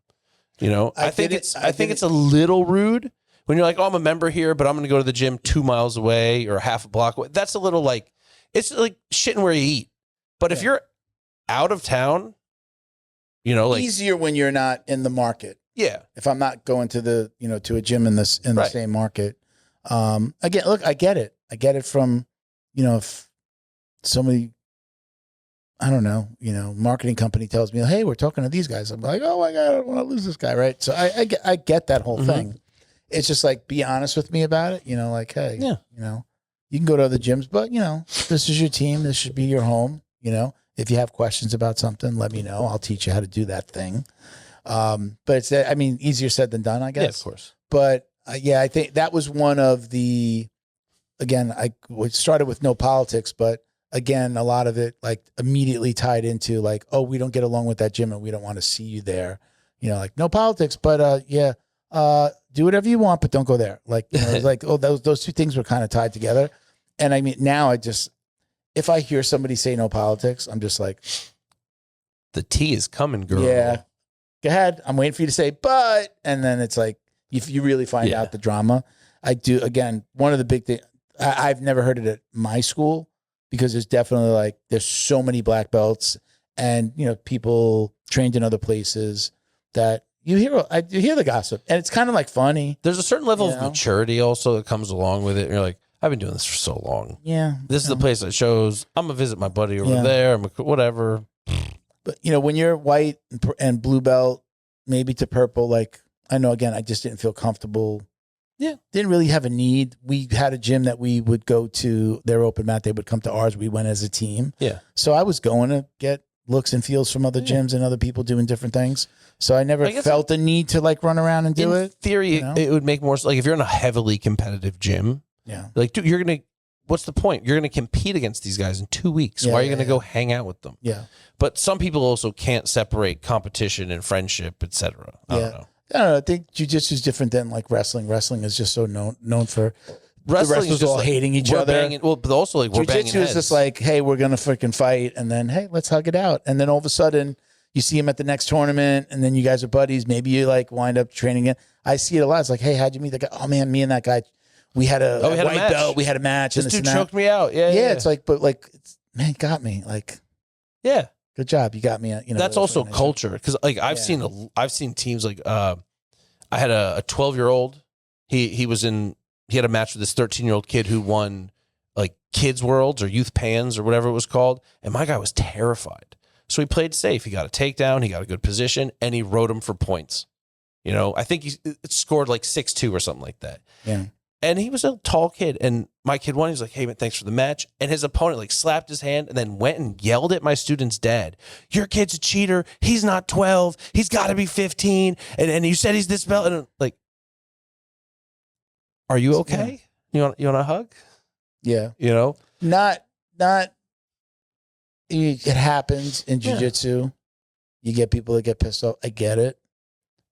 You know, I think it's a little rude when you're like, oh, I'm a member here, but I'm going to go to the gym 2 miles away or half a block away. That's a little like, it's like shitting where you eat. But if you're out of town, you know, like easier when you're not in the market. Yeah. If I'm not going to the, you know, to a gym in the same market. Again, look, I get it. I get it from, you know, if somebody, I don't know, you know, marketing company tells me, hey, we're talking to these guys. I'm like, oh my God, I don't want to lose this guy. Right. So I get that whole thing. It's just like, be honest with me about it. You know, like, hey, you know, you can go to other gyms, but you know, this is your team. This should be your home. You know, if you have questions about something, let me know. I'll teach you how to do that thing. But it's, I mean, easier said than done, I guess. Yeah, of course. But I think that was one of the, again, we started with no politics, but again, a lot of it like immediately tied into like, oh, we don't get along with that gym and we don't want to see you there. You know, like no politics, but do whatever you want, but don't go there. Like, you know, it's like, oh, those two things were kind of tied together. And I mean, now if I hear somebody say no politics, I'm just like, the tea is coming, girl. Yeah. Go ahead. I'm waiting for you to say, but, and then it's like, if you really find out the drama, I do. Again, one of the big things, I've never heard it at my school because there's definitely like, there's so many black belts and, you know, people trained in other places that you hear the gossip and it's kind of like funny. There's a certain level of maturity also that comes along with it. And you're like, I've been doing this for so long. Yeah. This is the place that shows I'm going to visit my buddy over there. Whatever. But, you know, when you're white and blue belt, maybe to purple, like, I know, again, I just didn't feel comfortable. Yeah. Didn't really have a need. We had a gym that we would go to their open mat. They would come to ours. We went as a team. Yeah. So I was going to get looks and feels from other gyms and other people doing different things. So I never felt the need to like run around and do it. In theory, you know? It would make more, like if you're in a heavily competitive gym, like, dude, what's the point? You're going to compete against these guys in 2 weeks. Why are you going to go hang out with them? Yeah. But some people also can't separate competition and friendship, etc. I don't know. I don't know. I think jiu-jitsu is different than like wrestling. Wrestling is just so known for the Wrestling is wrestlers just all like, hating each we're other. Banging, well, but also like we're banging Jiu-jitsu is heads. just like, hey, we're gonna freaking fight, and then hey, let's hug it out, and then all of a sudden you see him at the next tournament, and then you guys are buddies. Maybe you like wind up training it. I see it a lot. It's like, hey, how'd you meet that guy? Oh man, me and that guy, we had a we had a white match. belt. We had a match. This and dude and that. choked me out. Yeah. It's like, but like, man, got me. Like, yeah. good job, you got me. You know, That's also fucking nice. culture because like I've seen teams like I had a 12-year-old. He had a match with this 13-year-old kid who won like Kids Worlds or Youth Pans or whatever it was called, and my guy was terrified. So he played safe. He got a takedown. He got a good position, and he rode him for points. You know, I think he scored like 6-2 or something like that. Yeah. And he was a tall kid, and my kid won. He was like, "Hey man, thanks for the match." And his opponent like slapped his hand and then went and yelled at my student's dad. "Your kid's a cheater. He's not 12. He's got to be 15. And you said he's this belt." And I'm like, are you okay? You want a hug? Yeah. You know, Not. It happens in jiu-jitsu. You get people that get pissed off. I get it,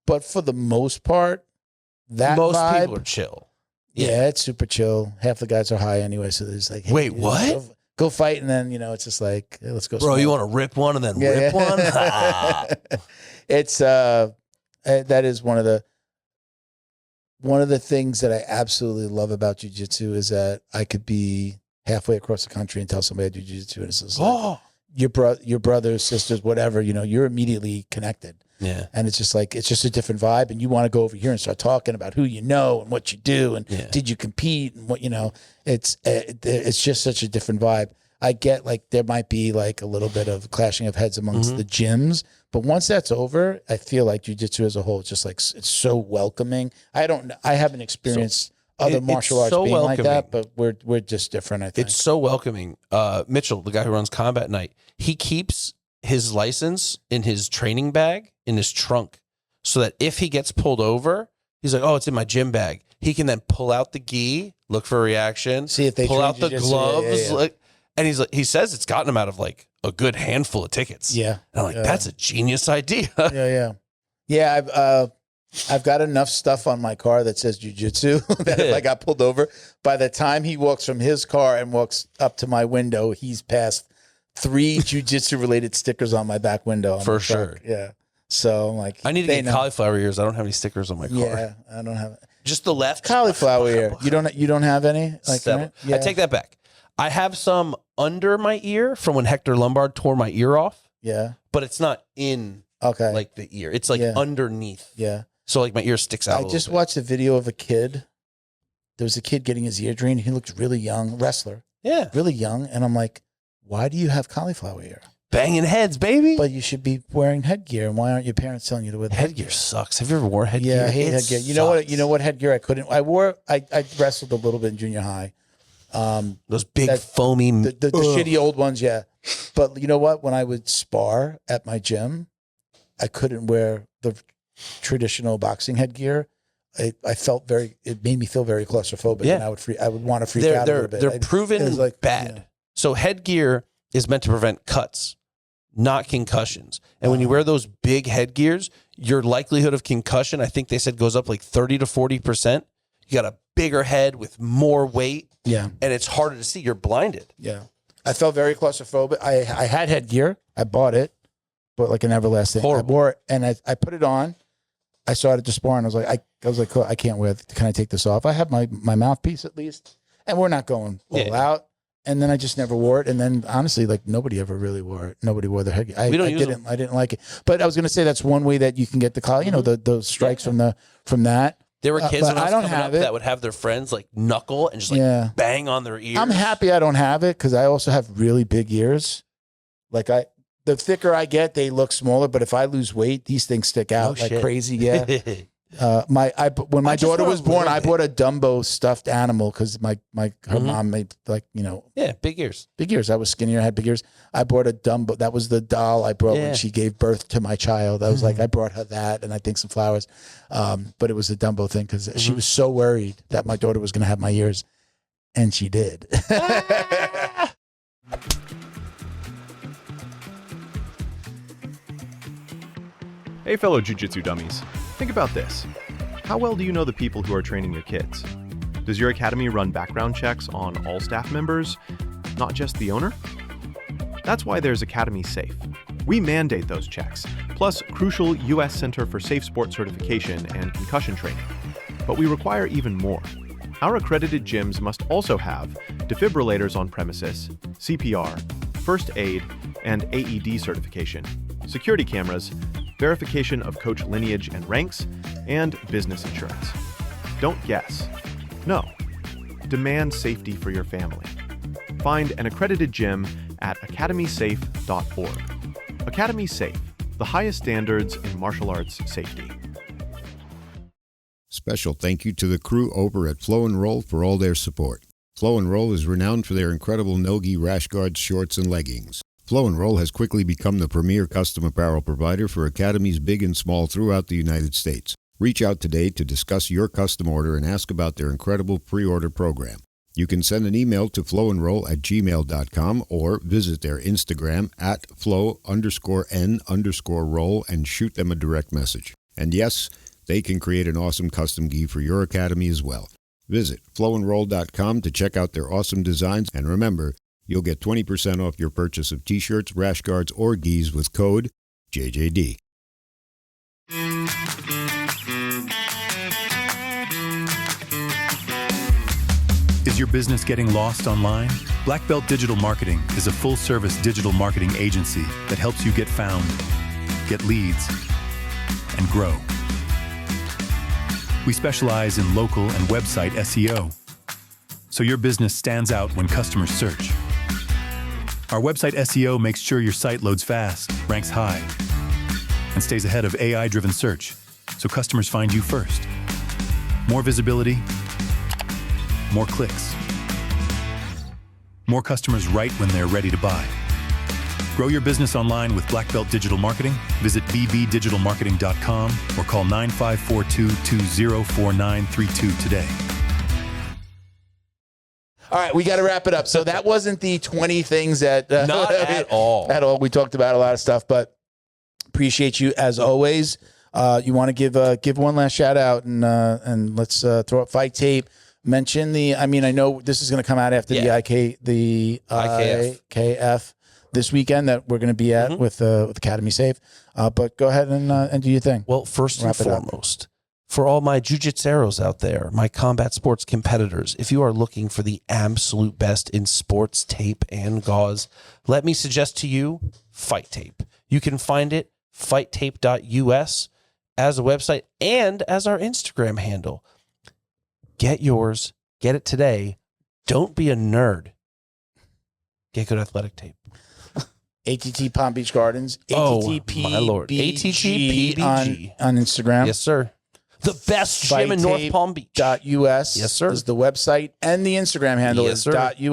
but for the most part, that most vibe, people are chill. yeah, it's super chill. Half the guys are high anyway, so there's like, hey, Wait, dude, what? Go fight, and then it's just like, hey, let's go. Bro, smoke. you want to rip one and then rip one? It's that is one of the things that I absolutely love about jiu-jitsu is that I could be halfway across the country and tell somebody I do jiu-jitsu, and it's just like, your brothers, sisters, whatever, you're immediately connected. Yeah. And it's just like, it's just a different vibe. And you want to go over here and start talking about who you know and what you do. And did you compete and what, it's just such a different vibe. I get like, there might be like a little bit of clashing of heads amongst the gyms, but once that's over, I feel like jiu-jitsu as a whole, it's just like, it's so welcoming. I haven't experienced other martial arts so being welcoming. like that, but we're just different, I think. It's so welcoming. Mitchell, the guy who runs Combat Night, he keeps his license in his training bag in his trunk so that if he gets pulled over, he's like, "Oh, it's in my gym bag." He can then pull out the gi, look for a reaction, See if they pull train out the jiu-jitsu. gloves. Yeah. Like, and he says it's gotten him out of like a good handful of tickets. Yeah. And I'm like, that's a genius idea. Yeah. I've got enough stuff on my car that says jiu-jitsu that if I got pulled over, by the time he walks from his car and walks up to my window, he's passed 3 jiu-jitsu related stickers on my back window. For sure. Yeah. So I'm like, I need to get cauliflower ears. I don't have any stickers on my car. Yeah, I don't have Just the left. cauliflower ear. You don't have any? Like Seven. yeah. I take that back. I have some under my ear from when Hector Lombard tore my ear off, Yeah. but it's not in Okay. like the ear. It's like Yeah. underneath. Yeah. So like my ear sticks out. I just watched a video of a kid. There was a kid getting his ear drained. He looked really young, wrestler, Yeah. really young. And I'm like, why do you have cauliflower ear? Banging heads, baby. But you should be wearing headgear. And why aren't your parents telling you to wear the Headgear sucks. Have you ever worn headgear? Yeah, I hate It headgear. You sucks. know what headgear I couldn't. I wrestled a little bit in junior high. Those big that- foamy. The shitty old ones, yeah. But you know what? When I would spar at my gym, I couldn't wear the traditional boxing headgear. It made me feel very claustrophobic, Yeah. and I would want to freak out a little bit. They're proven it was like, bad. yeah. So headgear is meant to prevent cuts, not concussions. And when you wear those big headgears, your likelihood of concussion, I think they said, goes up like 30 to 40%. You got a bigger head with more weight. Yeah. And it's harder to see. You're blinded. Yeah. I felt very claustrophobic. I had headgear. I bought it, but like an everlasting. Horrible. I wore it and I put it on. I started to spar and I was like, I can't wear it. Can I take this off? I have my mouthpiece at least, and we're not going all out. And then I just never wore it. And then honestly, like nobody ever really wore it. Nobody wore the headgear. I didn't like it. But I was going to say that's one way that you can get the collar. You know, those strikes from that. There were kids but when I was I don't coming have up it. that would have their friends like knuckle and just like bang on their ears. I'm happy I don't have it because I also have really big ears. Like the thicker I get, they look smaller. But if I lose weight, these things stick out crazy. Yeah. When my daughter was born, I bought a Dumbo stuffed animal because her mom made big ears. Big ears. I was skinnier, I had big ears. I bought a Dumbo. That was the doll I brought when she gave birth to my child. I was like, I brought her that and I think some flowers. But it was a Dumbo thing because she was so worried that my daughter was going to have my ears, and she did. Hey fellow Jiu-Jitsu dummies, think about this. How well do you know the people who are training your kids? Does your academy run background checks on all staff members, not just the owner? That's why there's Academy Safe. We mandate those checks, plus crucial U.S. Center for Safe Sport certification and concussion training. But we require even more. Our accredited gyms must also have defibrillators on premises, CPR, first aid, and AED certification, security cameras, verification of coach lineage and ranks, and business insurance. Don't guess. No. Demand safety for your family. Find an accredited gym at academysafe.org. Academy Safe, the highest standards in martial arts safety. Special thank you to the crew over at Flow and Roll for all their support. Flow and Roll is renowned for their incredible no-gi rash guards, shorts, and leggings. Flow and Roll has quickly become the premier custom apparel provider for academies big and small throughout the United States. Reach out today to discuss your custom order and ask about their incredible pre-order program. You can send an email to flowandroll@gmail.com or visit their Instagram at flow_n_roll and shoot them a direct message. And yes, they can create an awesome custom gi for your academy as well. Visit flowandroll.com to check out their awesome designs, and remember, you'll get 20% off your purchase of t-shirts, rash guards, or gis with code JJD. Is your business getting lost online? Black Belt Digital Marketing is a full-service digital marketing agency that helps you get found, get leads, and grow. We specialize in local and website SEO, so your business stands out when customers search. Our website SEO makes sure your site loads fast, ranks high, and stays ahead of AI-driven search, so customers find you first. More visibility, more clicks. More customers right when they're ready to buy. Grow your business online with Black Belt Digital Marketing. Visit bbdigitalmarketing.com or call 9542-204932 today. All right, we got to wrap it up. So that wasn't the 20 things that Not at all. At all. We talked about a lot of stuff, but appreciate you as always. You want to give one last shout out and let's throw up Fight Tape. Mention I know this is going to come out after the IKF this weekend that we're going to be at with Academy Safe. But go ahead and do your thing. Well, first and foremost, for all my jiu-jitseros out there, my combat sports competitors, if you are looking for the absolute best in sports tape and gauze, let me suggest to you Fight Tape. You can find it fighttape.us as a website and as our Instagram handle. Get yours. Get it today. Don't be a nerd. Get good athletic tape. ATT Palm Beach Gardens. ATT my lord. PBG on Instagram. Yes, sir. The best gym in North Palm Beach. .us. Yes, sir. Is the website, and the Instagram handle is sir. .us. You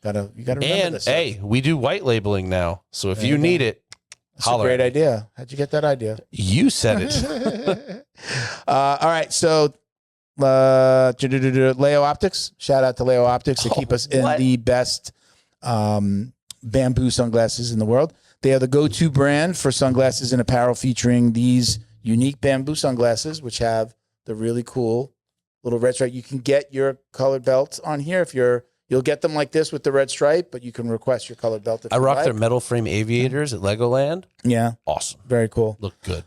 gotta remember and this. Hey, we do white labeling now. So if you need it, that's a great idea. How'd you get that idea? You said it. All right, so Leo Optics. Shout out to Leo Optics. They keep us in the best bamboo sunglasses in the world. They are the go-to brand for sunglasses and apparel featuring these unique bamboo sunglasses, which have the really cool little red stripe. You can get your colored belt on here if you'll get them like this with the red stripe, but you can request your colored belt. If I you rock like. their metal frame aviators at Legoland. Yeah. Awesome. Very cool. Look good.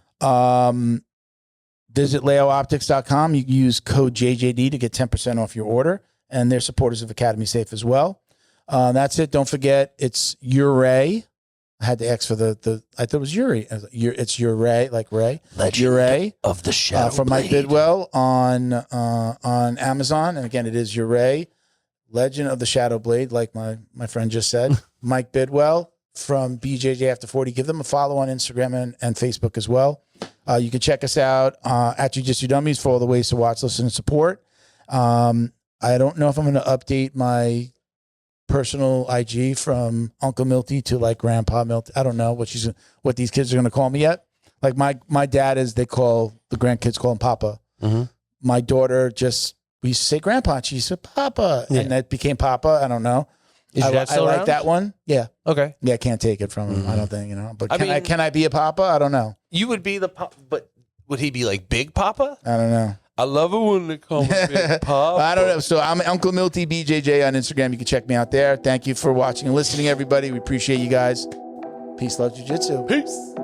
Visit leooptics.com. You can use code JJD to get 10% off your order, and they're supporters of Academy Safe as well. That's it. Don't forget, it's Uray. I had to ask for I thought it was Yuri. It's Uray, like Ray. Uray of the Shadow from Mike Blade. Bidwell on Amazon. And again, it is Uray, Legend of the Shadow Blade, like my friend just said. Mike Bidwell from BJJ After 40. Give them a follow on Instagram and Facebook as well. You can check us out at Jiu-Jitsu Dummies for all the ways to watch, listen, and support. I don't know if I'm going to update my personal IG from Uncle Milty to like Grandpa Milty. I don't know what these kids are going to call me yet. Like my dad the grandkids call him Papa. Mm-hmm. My daughter we used to say Grandpa, and she said Papa, and that became Papa. I don't know. Is your dad like that one. Yeah. Okay. Yeah, I can't take it from him. I don't think, but can I be a Papa? I don't know. You would be the but would he be like Big Papa? I don't know. I love it when they call me Big Papa. I don't know. So I'm Uncle Milty BJJ on Instagram. You can check me out there. Thank you for watching and listening, everybody. We appreciate you guys. Peace, love, jiu-jitsu. Peace.